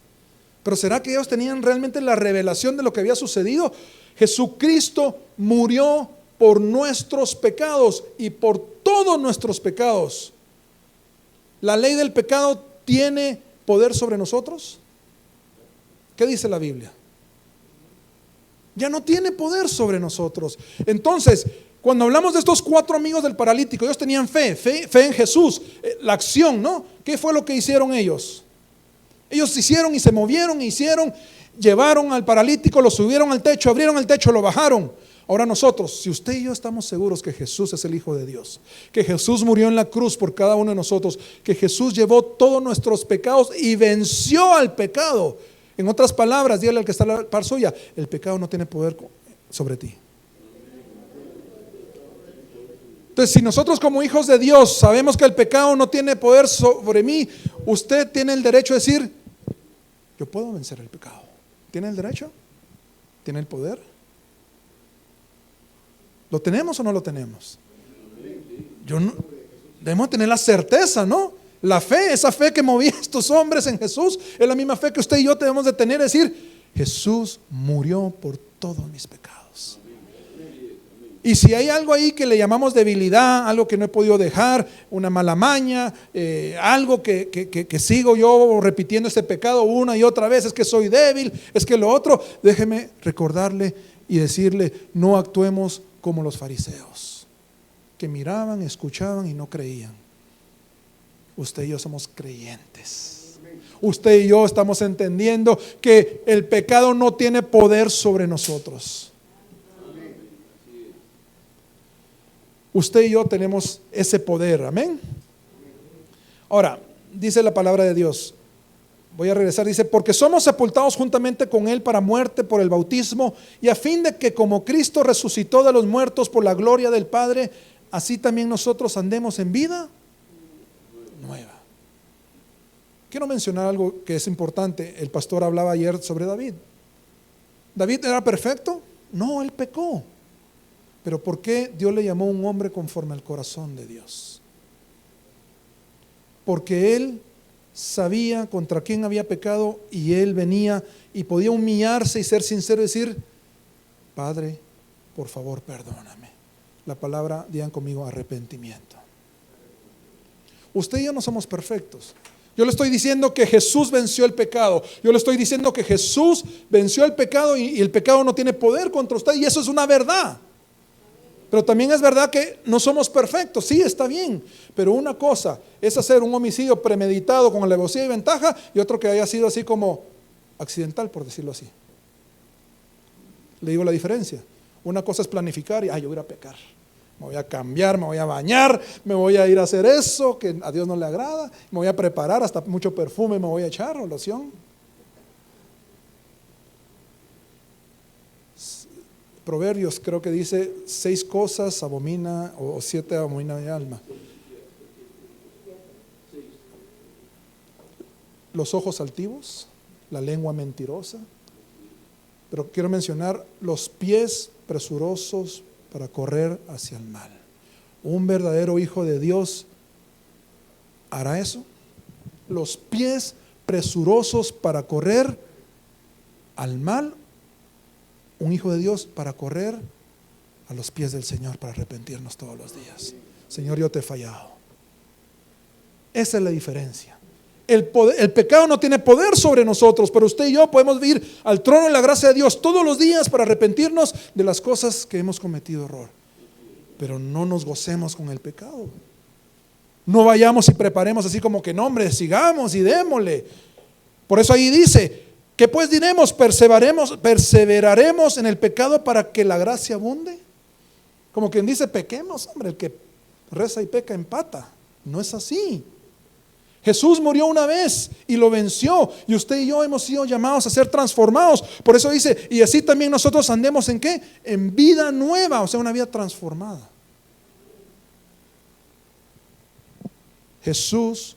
pero ¿será que ellos tenían realmente la revelación de lo que había sucedido? Jesucristo murió por nuestros pecados y por todos nuestros pecados. ¿La ley del pecado tiene poder sobre nosotros? ¿Qué dice la Biblia? Ya no tiene poder sobre nosotros. Entonces, cuando hablamos de estos 4 amigos del paralítico, ellos tenían fe en Jesús, la acción, ¿no? ¿Qué fue lo que hicieron ellos? Ellos hicieron y se movieron, llevaron al paralítico, lo subieron al techo, abrieron el techo, lo bajaron. Ahora nosotros, si usted y yo estamos seguros que Jesús es el Hijo de Dios, que Jesús murió en la cruz por cada uno de nosotros, que Jesús llevó todos nuestros pecados y venció al pecado. En otras palabras, dígale al que está a la par suya, el pecado no tiene poder sobre ti. Entonces, si nosotros como hijos de Dios sabemos que el pecado no tiene poder sobre mí, usted tiene el derecho de decir, yo puedo vencer el pecado. ¿Tiene el derecho? ¿Tiene el poder? ¿Lo tenemos o no lo tenemos? Debemos tener la certeza, ¿no? La fe, esa fe que movía a estos hombres en Jesús, es la misma fe que usted y yo debemos de tener, es decir, Jesús murió por todos mis pecados. Y si hay algo ahí que le llamamos debilidad, algo que no he podido dejar, una mala maña, algo que sigo yo repitiendo este pecado una y otra vez, es que soy débil, es que lo otro, déjeme recordarle y decirle, no actuemos como los fariseos, que miraban, escuchaban y no creían. Usted y yo somos creyentes. Usted y yo estamos entendiendo que el pecado no tiene poder sobre nosotros. Usted y yo tenemos ese poder, amén. Ahora, dice la palabra de Dios, voy a regresar, dice, porque somos sepultados juntamente con Él para muerte por el bautismo, y a fin de que como Cristo resucitó de los muertos por la gloria del Padre, así también nosotros andemos en vida nueva. Quiero mencionar algo que es importante. El pastor hablaba ayer sobre David. ¿David era perfecto? No, él pecó. Pero ¿por qué Dios le llamó un hombre conforme al corazón de Dios? Porque él sabía contra quién había pecado y él venía y podía humillarse y ser sincero y decir, Padre, por favor, perdóname. La palabra, digan conmigo, arrepentimiento. Usted y yo no somos perfectos. Yo le estoy diciendo que Jesús venció el pecado. Yo le estoy diciendo que Jesús venció el pecado y el pecado no tiene poder contra usted. Y eso es una verdad. Pero también es verdad que no somos perfectos. Sí, está bien. Pero una cosa es hacer un homicidio premeditado con alevosía y ventaja, y otro que haya sido así como accidental, por decirlo así. Le digo la diferencia. Una cosa es planificar y, yo voy a ir a pecar. Me voy a cambiar, me voy a bañar, me voy a ir a hacer eso que a Dios no le agrada, me voy a preparar, hasta mucho perfume me voy a echar, o loción. Proverbios creo que dice 6 cosas abomina, o 7 abomina mi alma. Los ojos altivos, la lengua mentirosa, pero quiero mencionar los pies presurosos para correr hacia el mal. Un verdadero hijo de Dios hará eso. Los pies presurosos para correr al mal. Un hijo de Dios para correr a los pies del Señor, para arrepentirnos todos los días. Señor, yo te he fallado. Esa es la diferencia. El pecado no tiene poder sobre nosotros, pero usted y yo podemos ir al trono de la gracia de Dios todos los días para arrepentirnos de las cosas que hemos cometido error. Pero no nos gocemos con el pecado. No vayamos y preparemos así como que no, hombre, sigamos y démosle. Por eso ahí dice, ¿qué pues diremos? ¿Perseveraremos en el pecado para que la gracia abunde? Como quien dice, pequemos, hombre, el que reza y peca empata. No es así. Jesús murió una vez y lo venció, y usted y yo hemos sido llamados a ser transformados. Por eso dice, y así también nosotros andemos ¿en qué? En vida nueva, o sea, una vida transformada. Jesús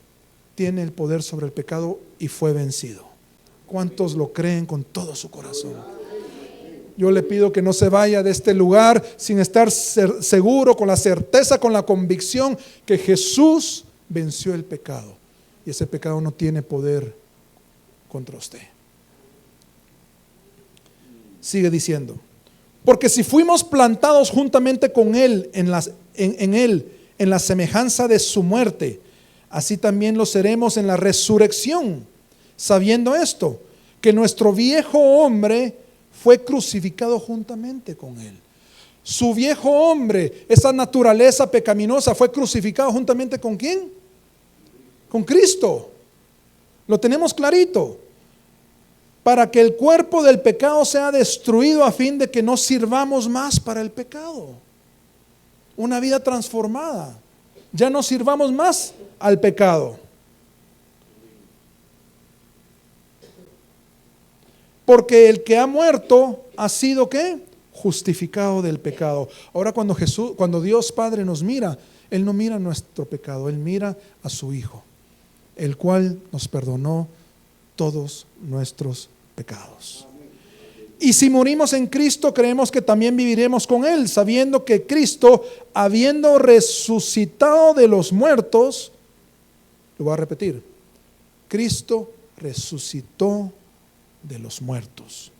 tiene el poder sobre el pecado y fue vencido. ¿Cuántos lo creen con todo su corazón? Yo le pido que no se vaya de este lugar sin estar seguro, con la certeza, con la convicción que Jesús venció el pecado. Y ese pecado no tiene poder contra usted. Sigue diciendo, porque si fuimos plantados juntamente con Él en la semejanza de su muerte, así también lo seremos en la resurrección, sabiendo esto, que nuestro viejo hombre fue crucificado juntamente con Él. Su viejo hombre, esa naturaleza pecaminosa, fue crucificado juntamente ¿con quién? Con Cristo. Lo tenemos clarito. Para que el cuerpo del pecado sea destruido a fin de que no sirvamos más para el pecado. Una vida transformada. Ya no sirvamos más al pecado. Porque el que ha muerto ha sido ¿qué? Justificado del pecado. Ahora cuando Dios Padre nos mira, Él no mira nuestro pecado, Él mira a su Hijo, el cual nos perdonó todos nuestros pecados. Y si morimos en Cristo, creemos que también viviremos con Él, sabiendo que Cristo, habiendo resucitado de los muertos, lo voy a repetir, Cristo resucitó de los muertos.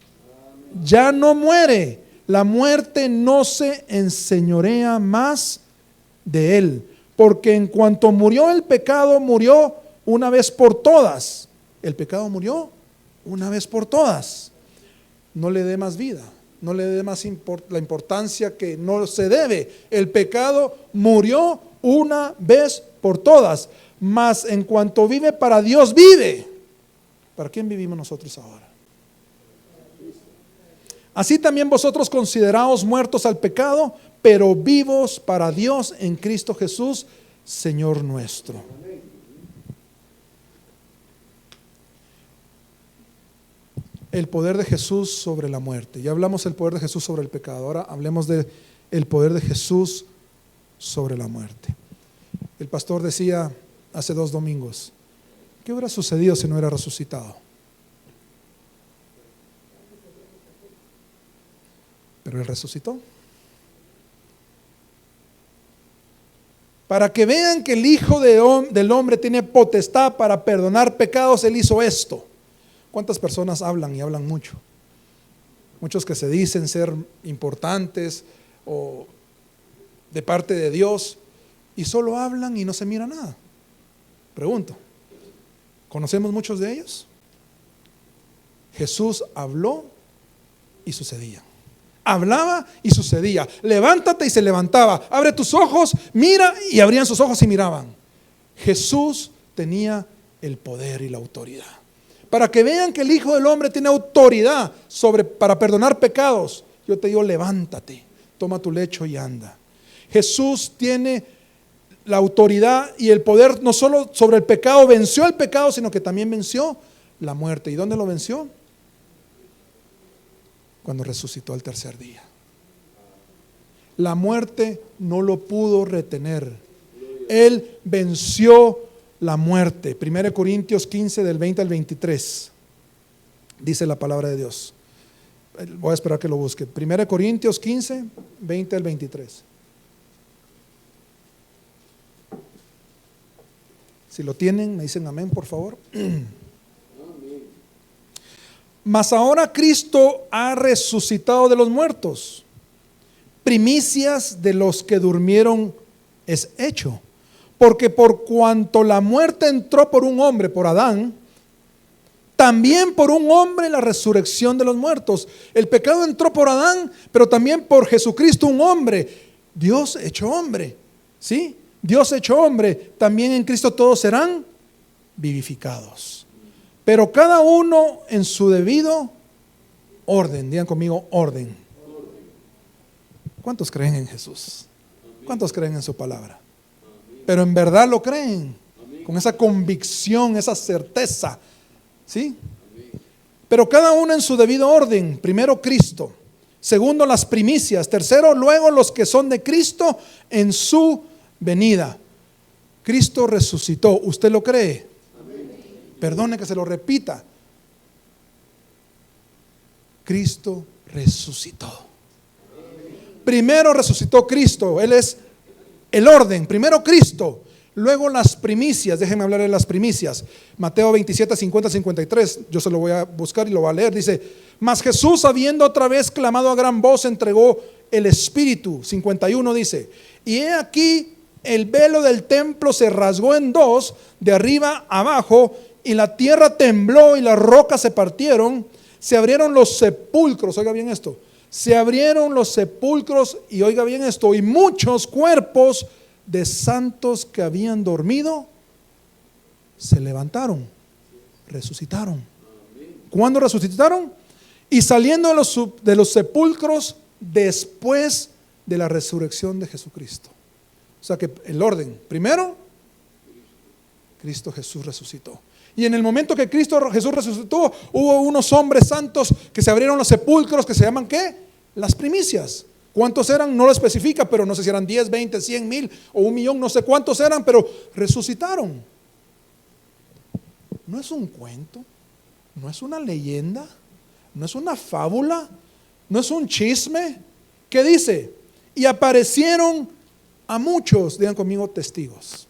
Ya no muere, la muerte no se enseñorea más de Él, porque en cuanto murió el pecado, murió una vez por todas. El pecado murió una vez por todas. No le dé más vida, no le dé más la importancia que no se debe. El pecado murió una vez por todas, mas en cuanto vive para Dios, vive. ¿Para quién vivimos nosotros ahora? Así también vosotros consideraos muertos al pecado, pero vivos para Dios en Cristo Jesús, Señor nuestro. El poder de Jesús sobre la muerte. Ya hablamos del poder de Jesús sobre el pecado. Ahora hablemos del poder de Jesús sobre la muerte. El pastor decía hace 2 domingos, ¿qué hubiera sucedido si no hubiera resucitado? Pero Él resucitó. Para que vean que el Hijo del Hombre tiene potestad para perdonar pecados, Él hizo esto. ¿Cuántas personas hablan y hablan mucho? muchos que se dicen ser importantes o de parte de Dios y solo hablan y no se mira nada. Pregunto, ¿conocemos muchos de ellos? Jesús habló y sucedía. Hablaba y sucedía. Levántate y se levantaba. Abre tus ojos, mira, y abrían sus ojos y miraban. Jesús tenía el poder y la autoridad. Para que vean que el Hijo del Hombre tiene autoridad para perdonar pecados, yo te digo, levántate, toma tu lecho y anda. Jesús tiene la autoridad y el poder no solo sobre el pecado, venció el pecado, sino que también venció la muerte. ¿Y dónde lo venció? Cuando resucitó al tercer día. La muerte no lo pudo retener. Él venció la muerte. 1 Corintios 15 del 20 al 23 dice la palabra de Dios. Voy a esperar que lo busque. 1 Corintios 15, 20 al 23. Si lo tienen, me dicen amén, por favor. Mas ahora Cristo ha resucitado de los muertos. Primicias de los que durmieron es hecho. Porque por cuanto la muerte entró por un hombre, por Adán, también por un hombre la resurrección de los muertos. El pecado entró por Adán, pero también por Jesucristo, un hombre. Dios hecho hombre, ¿sí? Dios hecho hombre, también en Cristo todos serán vivificados. Pero cada uno en su debido orden. Digan conmigo, orden. ¿Cuántos creen en Jesús? ¿Cuántos creen en su palabra? Pero en verdad lo creen, con esa convicción, esa certeza, ¿sí? Pero cada uno en su debido orden. Primero Cristo, segundo las primicias, tercero luego los que son de Cristo en su venida. Cristo resucitó. ¿Usted lo cree? Perdone que se lo repita. Cristo resucitó. Primero resucitó Cristo. Él es el orden. Primero Cristo, luego las primicias. Déjenme hablar de las primicias. Mateo 27, 50, 53. Yo se lo voy a buscar y lo voy a leer. Dice: mas Jesús, habiendo otra vez clamado a gran voz, entregó el Espíritu. 51 dice: y he aquí el velo del templo se rasgó en dos, de arriba abajo, y la tierra tembló y las rocas se partieron. Se abrieron los sepulcros. Oiga bien esto. Se abrieron los sepulcros y oiga bien esto, y muchos cuerpos de santos que habían dormido se levantaron, resucitaron. ¿Cuándo resucitaron? Y saliendo de los sepulcros después de la resurrección de Jesucristo. O sea que el orden, primero, Cristo Jesús resucitó. Y en el momento que Cristo Jesús resucitó, hubo unos hombres santos que se abrieron los sepulcros, que se llaman ¿qué? Las primicias. ¿Cuántos eran? No lo especifica, pero no sé si eran 10, 20, 100 mil o 1,000,000, no sé cuántos eran, pero resucitaron. No es un cuento, no es una leyenda, no es una fábula, no es un chisme. ¿Qué dice? Y aparecieron a muchos, digan conmigo, testigos.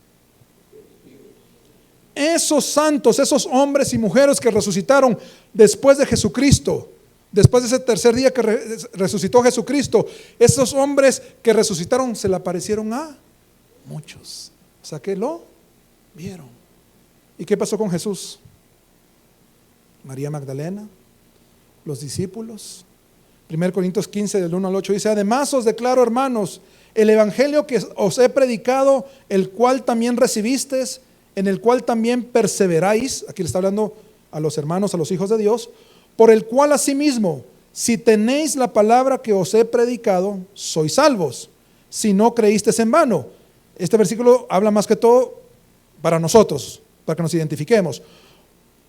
Esos santos, esos hombres y mujeres que resucitaron después de Jesucristo, después de ese tercer día que resucitó Jesucristo, esos hombres que resucitaron se le aparecieron a muchos. O sea que lo vieron. ¿Y qué pasó con Jesús? María Magdalena, los discípulos. 1 Corintios 15 del 1 al 8 dice: además os declaro, hermanos, el evangelio que os he predicado, el cual también recibisteis, en el cual también perseveráis. Aquí le está hablando a los hermanos, a los hijos de Dios. Por el cual asimismo, si tenéis la palabra que os he predicado, sois salvos, si no creísteis en vano. Este versículo habla más que todo para nosotros, para que nos identifiquemos.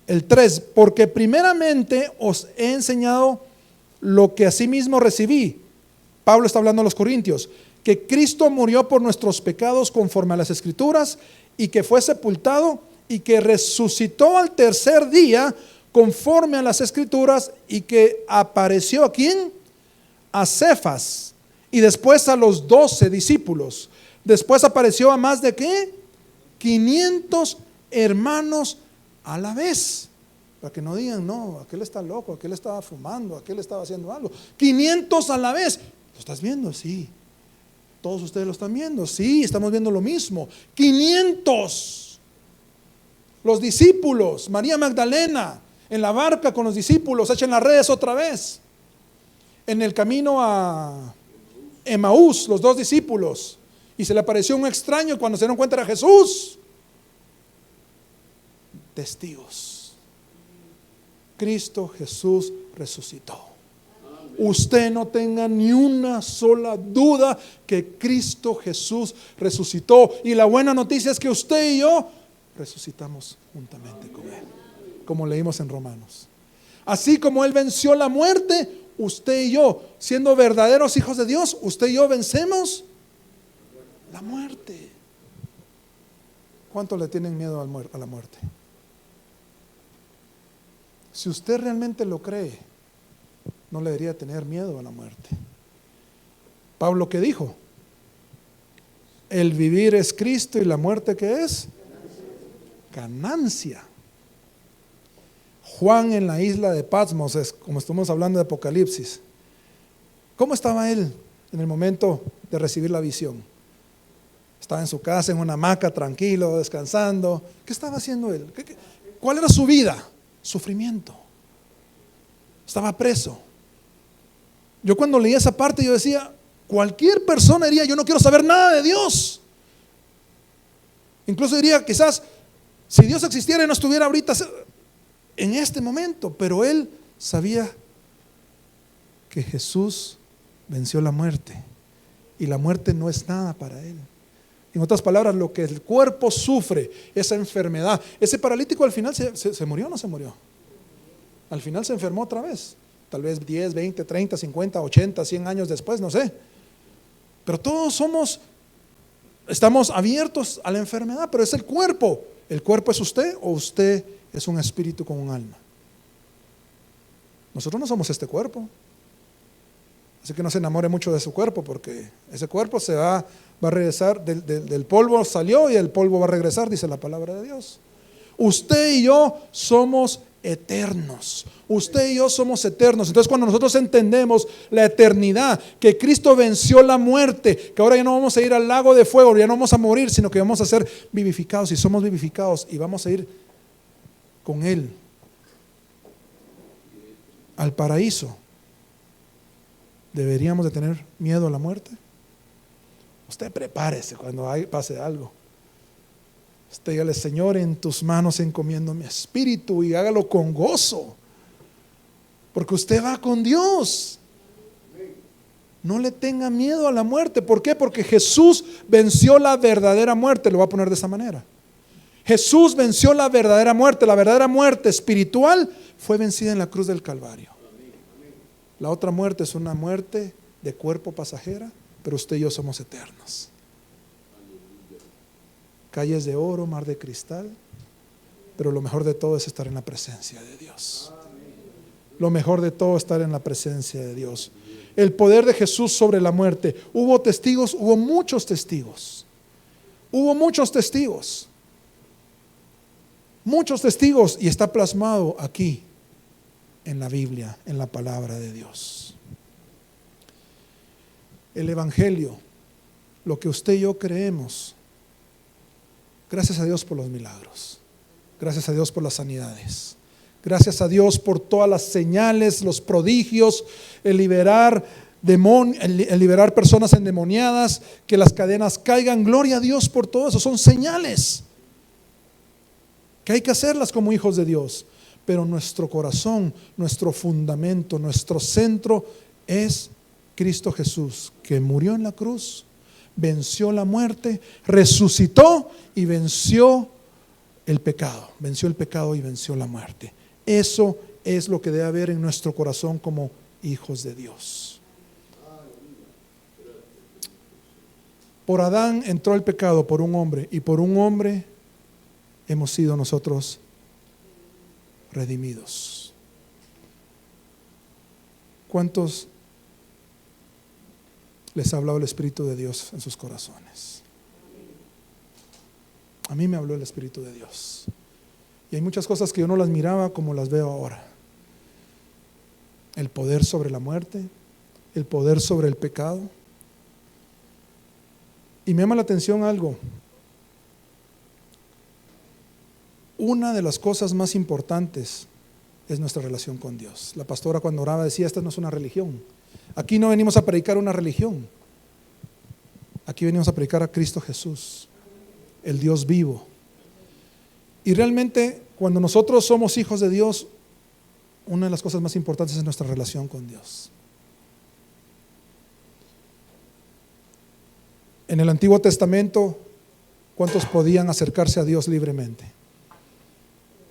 El 3, porque primeramente os he enseñado lo que asimismo recibí. Pablo está hablando a los corintios, que Cristo murió por nuestros pecados conforme a las Escrituras, y que fue sepultado y que resucitó al tercer día conforme a las Escrituras, y que apareció ¿a quién? A Cefas, y después a los 12 discípulos. Después apareció a más de ¿qué? 500 hermanos a la vez. Para que no digan, no, aquel está loco, aquel estaba fumando, aquel estaba haciendo algo. 500 a la vez. ¿Lo estás viendo? Sí. ¿Todos ustedes lo están viendo? Sí, estamos viendo lo mismo. 500. Los discípulos, María Magdalena, en la barca con los discípulos, echen las redes otra vez. En el camino a Emaús, los 2 discípulos, y se le apareció un extraño cuando se dieron cuenta era Jesús. Testigos. Cristo Jesús resucitó. Usted no tenga ni una sola duda que Cristo Jesús resucitó. Y la buena noticia es que usted y yo resucitamos juntamente con Él, como leímos en Romanos. Así como Él venció la muerte, usted y yo, siendo verdaderos hijos de Dios, usted y yo vencemos la muerte. ¿Cuántos le tienen miedo a la muerte? Si usted realmente lo cree, no le debería tener miedo a la muerte. Pablo, ¿qué dijo? El vivir es Cristo y la muerte, ¿qué es? Ganancia. Juan en la isla de Patmos, como estamos hablando de Apocalipsis. ¿Cómo estaba él en el momento de recibir la visión? Estaba en su casa, en una hamaca, tranquilo, descansando. ¿Qué estaba haciendo él? ¿Cuál era su vida? Sufrimiento. Estaba preso. Yo cuando leí esa parte yo decía, cualquier persona diría, yo no quiero saber nada de Dios. Incluso diría, quizás, si Dios existiera y no estuviera ahorita en este momento, pero él sabía que Jesús venció la muerte y la muerte no es nada para él. En otras palabras, lo que el cuerpo sufre, esa enfermedad, ese paralítico al final se murió o no se murió. Al final se enfermó otra vez, tal vez 10, 20, 30, 50, 80, 100 años después, no sé. Pero todos estamos abiertos a la enfermedad, pero es el cuerpo. ¿El cuerpo es usted o usted es un espíritu con un alma? Nosotros no somos este cuerpo. Así que no se enamore mucho de su cuerpo, porque ese cuerpo va a regresar, del polvo salió y el polvo va a regresar, dice la palabra de Dios. Usted y yo somos eternos. Usted y yo somos eternos. Entonces cuando nosotros entendemos la eternidad, que Cristo venció la muerte, que ahora ya no vamos a ir al lago de fuego, ya no vamos a morir, sino que vamos a ser vivificados, y somos vivificados y vamos a ir con Él al paraíso. ¿Deberíamos de tener miedo a la muerte? Usted prepárese cuando pase algo. Usted dígale, Señor, en tus manos encomiendo mi espíritu, y hágalo con gozo, porque usted va con Dios. No le tenga miedo a la muerte. ¿Por qué? Porque Jesús venció la verdadera muerte. Lo voy a poner de esa manera. Jesús venció la verdadera muerte. La verdadera muerte espiritual fue vencida en la cruz del Calvario. La otra muerte es una muerte de cuerpo pasajera, pero usted y yo somos eternos. Calles de oro, mar de cristal, pero lo mejor de todo es estar en la presencia de Dios. Lo mejor de todo es estar en la presencia de Dios. El poder de Jesús sobre la muerte. Hubo testigos, hubo muchos testigos. Hubo muchos testigos. Muchos testigos, y está plasmado aquí en la Biblia, en la palabra de Dios. El Evangelio, lo que usted y yo creemos. Gracias a Dios por los milagros. Gracias a Dios por las sanidades. Gracias a Dios por todas las señales, los prodigios, el liberar personas endemoniadas, que las cadenas caigan. Gloria a Dios por todo eso. Son señales que hay que hacerlas como hijos de Dios. Pero nuestro corazón, nuestro fundamento, nuestro centro es Cristo Jesús, que murió en la cruz, venció la muerte, resucitó y venció el pecado y venció la muerte. Eso es lo que debe haber en nuestro corazón como hijos de Dios. Por Adán entró el pecado, por un hombre, y por un hombre hemos sido nosotros redimidos. ¿Cuántos les ha hablado el Espíritu de Dios en sus corazones? A mí me habló el Espíritu de Dios. Y hay muchas cosas que yo no las miraba como las veo ahora. El poder sobre la muerte, el poder sobre el pecado. Y me llama la atención algo. Una de las cosas más importantes es nuestra relación con Dios. La pastora cuando oraba decía, esta no es una religión. Aquí no venimos a predicar una religión. Aquí venimos a predicar a Cristo Jesús, el Dios vivo. Y realmente cuando nosotros somos hijos de Dios, una de las cosas más importantes es nuestra relación con Dios. En el Antiguo Testamento, ¿cuántos podían acercarse a Dios libremente?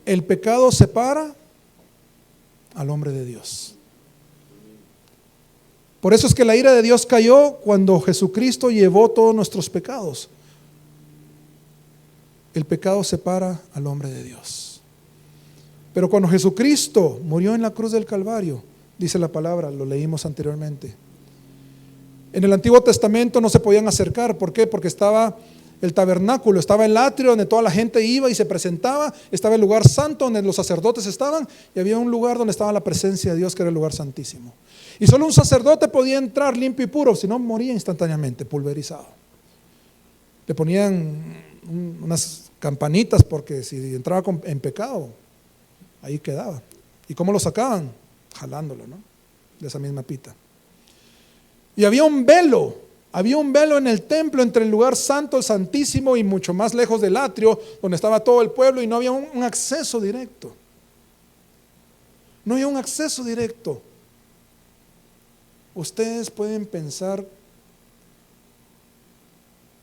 El pecado separa al hombre de Dios. Por eso es que la ira de Dios cayó cuando Jesucristo llevó todos nuestros pecados. El pecado separa al hombre de Dios. Pero cuando Jesucristo murió en la cruz del Calvario, dice la palabra, lo leímos anteriormente. En el Antiguo Testamento no se podían acercar. ¿Por qué? Porque estaba el tabernáculo, estaba el atrio donde toda la gente iba y se presentaba, estaba el lugar santo donde los sacerdotes estaban, y había un lugar donde estaba la presencia de Dios, que era el lugar santísimo. Y solo un sacerdote podía entrar limpio y puro, si no moría instantáneamente, pulverizado. Le ponían unas campanitas porque si entraba en pecado, ahí quedaba. ¿Y cómo lo sacaban? Jalándolo, ¿no? De esa misma pita. Y había un velo en el templo entre el lugar santo, el santísimo, y mucho más lejos del atrio, donde estaba todo el pueblo, y no había un acceso directo. No había un acceso directo. Ustedes pueden pensar,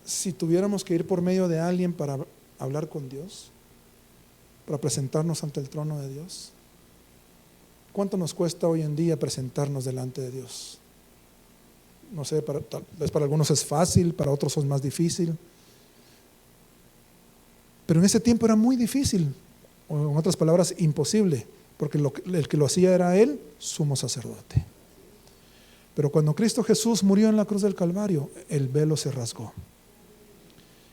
si tuviéramos que ir por medio de alguien para hablar con Dios, para presentarnos ante el trono de Dios, ¿cuánto nos cuesta hoy en día presentarnos delante de Dios? No sé, tal vez para algunos es fácil, para otros es más difícil. Pero en ese tiempo era muy difícil, o en otras palabras, imposible, porque el que lo hacía era Él, sumo sacerdote. Pero cuando Cristo Jesús murió en la cruz del Calvario, el velo se rasgó.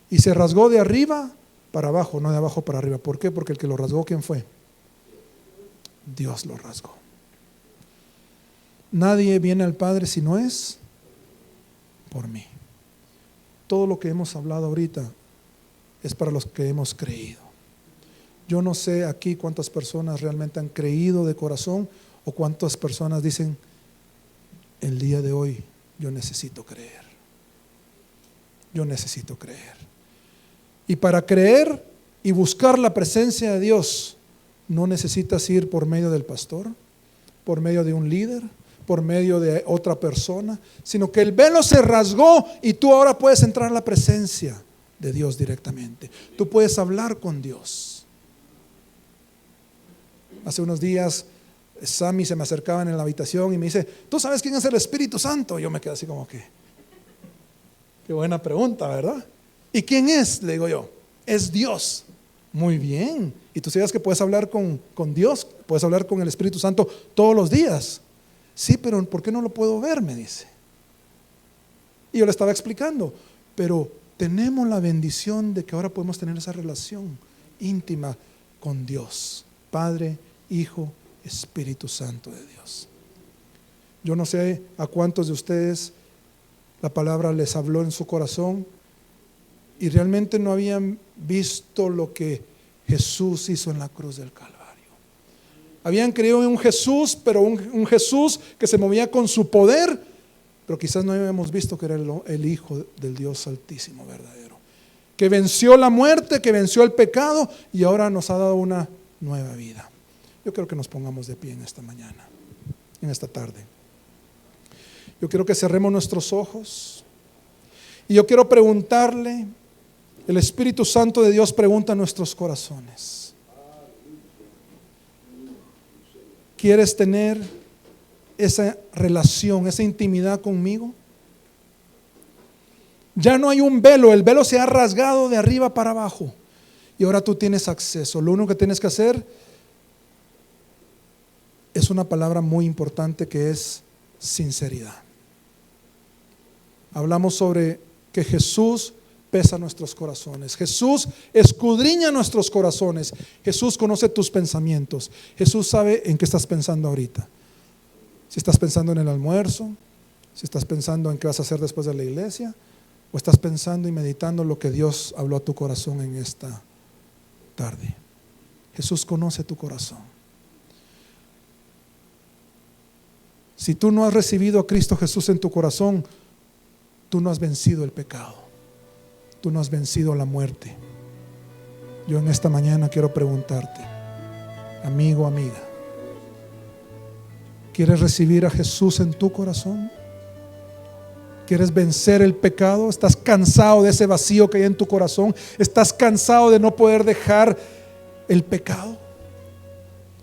Y se rasgó de arriba para abajo, no de abajo para arriba. ¿Por qué? Porque el que lo rasgó, ¿quién fue? Dios lo rasgó. Nadie viene al Padre si no es por mí. Todo lo que hemos hablado ahorita es para los que hemos creído. Yo no sé aquí cuántas personas realmente han creído de corazón o cuántas personas dicen, el día de hoy yo necesito creer. Yo necesito creer. Y para creer y buscar la presencia de Dios, no necesitas ir por medio del pastor, por medio de un líder, por medio de otra persona, sino que el velo se rasgó y tú ahora puedes entrar a la presencia de Dios directamente. Tú puedes hablar con Dios. Hace unos días Sammy se me acercaba en la habitación y me dice, ¿tú sabes quién es el Espíritu Santo? Yo me quedé así como que, qué buena pregunta, ¿verdad? ¿Y quién es? Le digo yo, es Dios. Muy bien. ¿Y tú sabes que puedes hablar con Dios? Puedes hablar con el Espíritu Santo todos los días. Sí, pero ¿por qué no lo puedo ver? Me dice. Y yo le estaba explicando, pero tenemos la bendición de que ahora podemos tener esa relación íntima con Dios, Padre, Hijo, Espíritu Santo de Dios. Yo no sé a cuántos de ustedes la palabra les habló en su corazón y realmente no habían visto lo que Jesús hizo en la cruz del Calvario. Habían creído en un Jesús, pero un Jesús que se movía con su poder, pero quizás no habíamos visto que era el Hijo del Dios Altísimo verdadero, que venció la muerte, que venció el pecado y ahora nos ha dado una nueva vida. Yo quiero que nos pongamos de pie en esta mañana, en esta tarde. Yo quiero que cerremos nuestros ojos y yo quiero preguntarle, el Espíritu Santo de Dios pregunta a nuestros corazones. ¿Quieres tener esa relación, esa intimidad conmigo? Ya no hay un velo, el velo se ha rasgado de arriba para abajo y ahora tú tienes acceso. Lo único que tienes que hacer es una palabra muy importante que es sinceridad. Hablamos sobre que Jesús pesa nuestros corazones. Jesús escudriña nuestros corazones. Jesús conoce tus pensamientos. Jesús sabe en qué estás pensando ahorita. Si estás pensando en el almuerzo, si estás pensando en qué vas a hacer después de la iglesia, o estás pensando y meditando lo que Dios habló a tu corazón en esta tarde. Jesús conoce tu corazón. Si tú no has recibido a Cristo Jesús en tu corazón, tú no has vencido el pecado. Tú no has vencido la muerte. Yo en esta mañana quiero preguntarte, amigo, amiga, ¿quieres recibir a Jesús en tu corazón? ¿Quieres vencer el pecado? ¿Estás cansado de ese vacío que hay en tu corazón? ¿Estás cansado de no poder dejar el pecado?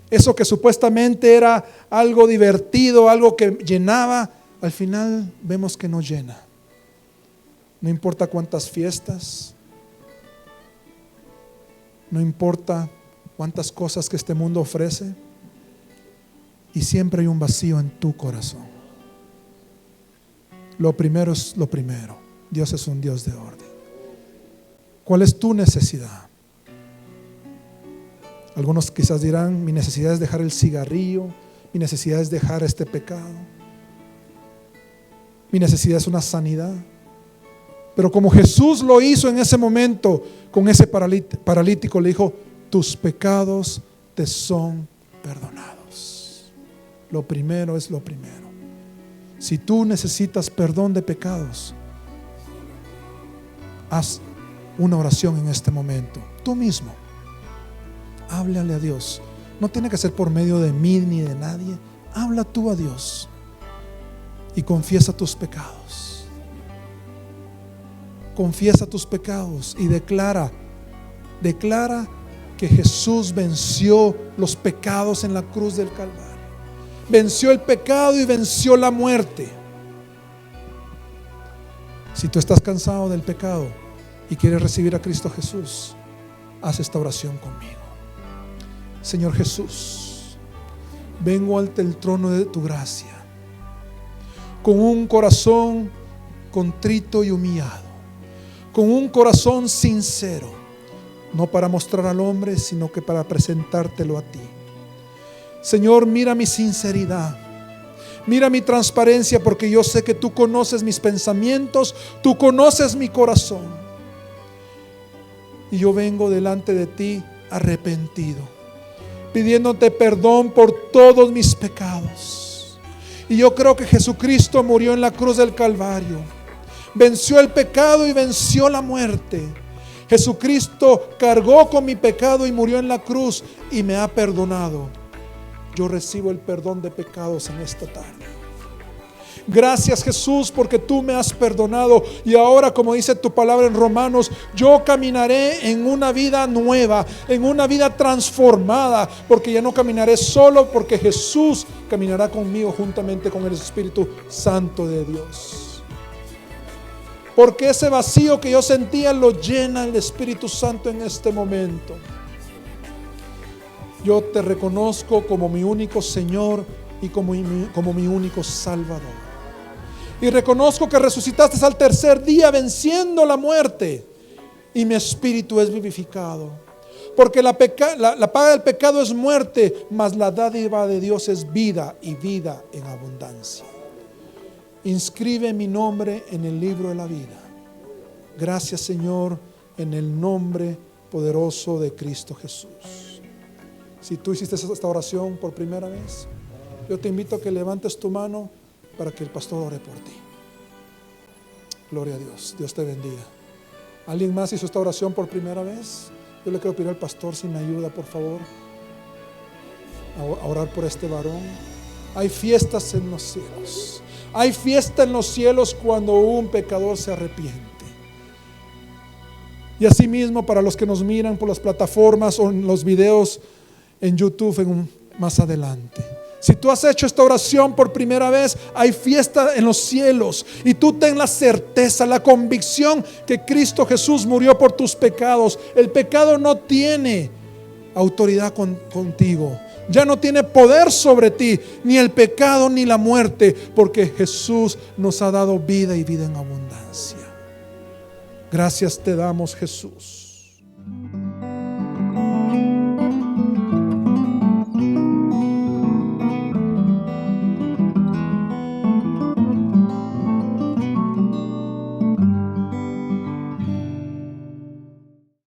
Eso que supuestamente era algo divertido, algo que llenaba, al final vemos que no llena. No importa cuántas fiestas, no importa cuántas cosas que este mundo ofrece, y siempre hay un vacío en tu corazón. Lo primero es lo primero. Dios es un Dios de orden. ¿Cuál es tu necesidad? Algunos quizás dirán, mi necesidad es dejar el cigarrillo, mi necesidad es dejar este pecado, mi necesidad es una sanidad. Pero como Jesús lo hizo en ese momento con ese paralítico, le dijo, tus pecados te son perdonados. Lo primero es lo primero. Si tú necesitas perdón de pecados, haz una oración en este momento, tú mismo. Háblale a Dios. No tiene que ser por medio de mí ni de nadie. Habla tú a Dios y confiesa tus pecados. Confiesa tus pecados y declara que Jesús venció los pecados en la cruz del Calvario. Venció el pecado y venció la muerte. Si tú estás cansado del pecado y quieres recibir a Cristo Jesús, haz esta oración conmigo. Señor Jesús, vengo ante el trono de tu gracia con un corazón contrito y humillado, con un corazón sincero, no para mostrar al hombre, sino que para presentártelo a ti. Señor, mira mi sinceridad, mira mi transparencia, porque yo sé que tú conoces mis pensamientos, tú conoces mi corazón. Y yo vengo delante de ti arrepentido, pidiéndote perdón por todos mis pecados. Y yo creo que Jesucristo murió en la cruz del Calvario, venció el pecado y venció la muerte. Jesucristo cargó con mi pecado y murió en la cruz y me ha perdonado. Yo recibo el perdón de pecados en esta tarde. Gracias, Jesús, porque tú me has perdonado. Y ahora, como dice tu palabra en Romanos, yo caminaré en una vida nueva, en una vida transformada, porque ya no caminaré solo, porque Jesús caminará conmigo juntamente con el Espíritu Santo de Dios. Porque ese vacío que yo sentía lo llena el Espíritu Santo en este momento. Yo te reconozco como mi único Señor y como mi único Salvador. Y reconozco que resucitaste al tercer día venciendo la muerte. Y mi espíritu es vivificado. Porque la paga del pecado es muerte, mas la dádiva de Dios es vida y vida en abundancia. Inscribe mi nombre en el libro de la vida. Gracias, Señor, en el nombre poderoso de Cristo Jesús. Si tú hiciste esta oración por primera vez, yo te invito a que levantes tu mano para que el pastor ore por ti. Gloria a Dios. Dios te bendiga. ¿Alguien más hizo esta oración por primera vez? Yo le quiero pedir al pastor si me ayuda, por favor, a orar por este varón. Hay fiestas en los cielos. Hay fiesta en los cielos cuando un pecador se arrepiente. Y asimismo, para los que nos miran por las plataformas o en los videos en YouTube más adelante. Si tú has hecho esta oración por primera vez, hay fiesta en los cielos. Y tú ten la certeza, la convicción que Cristo Jesús murió por tus pecados. El pecado no tiene autoridad contigo. Ya no tiene poder sobre ti, ni el pecado ni la muerte, porque Jesús nos ha dado vida y vida en abundancia. Gracias te damos, Jesús.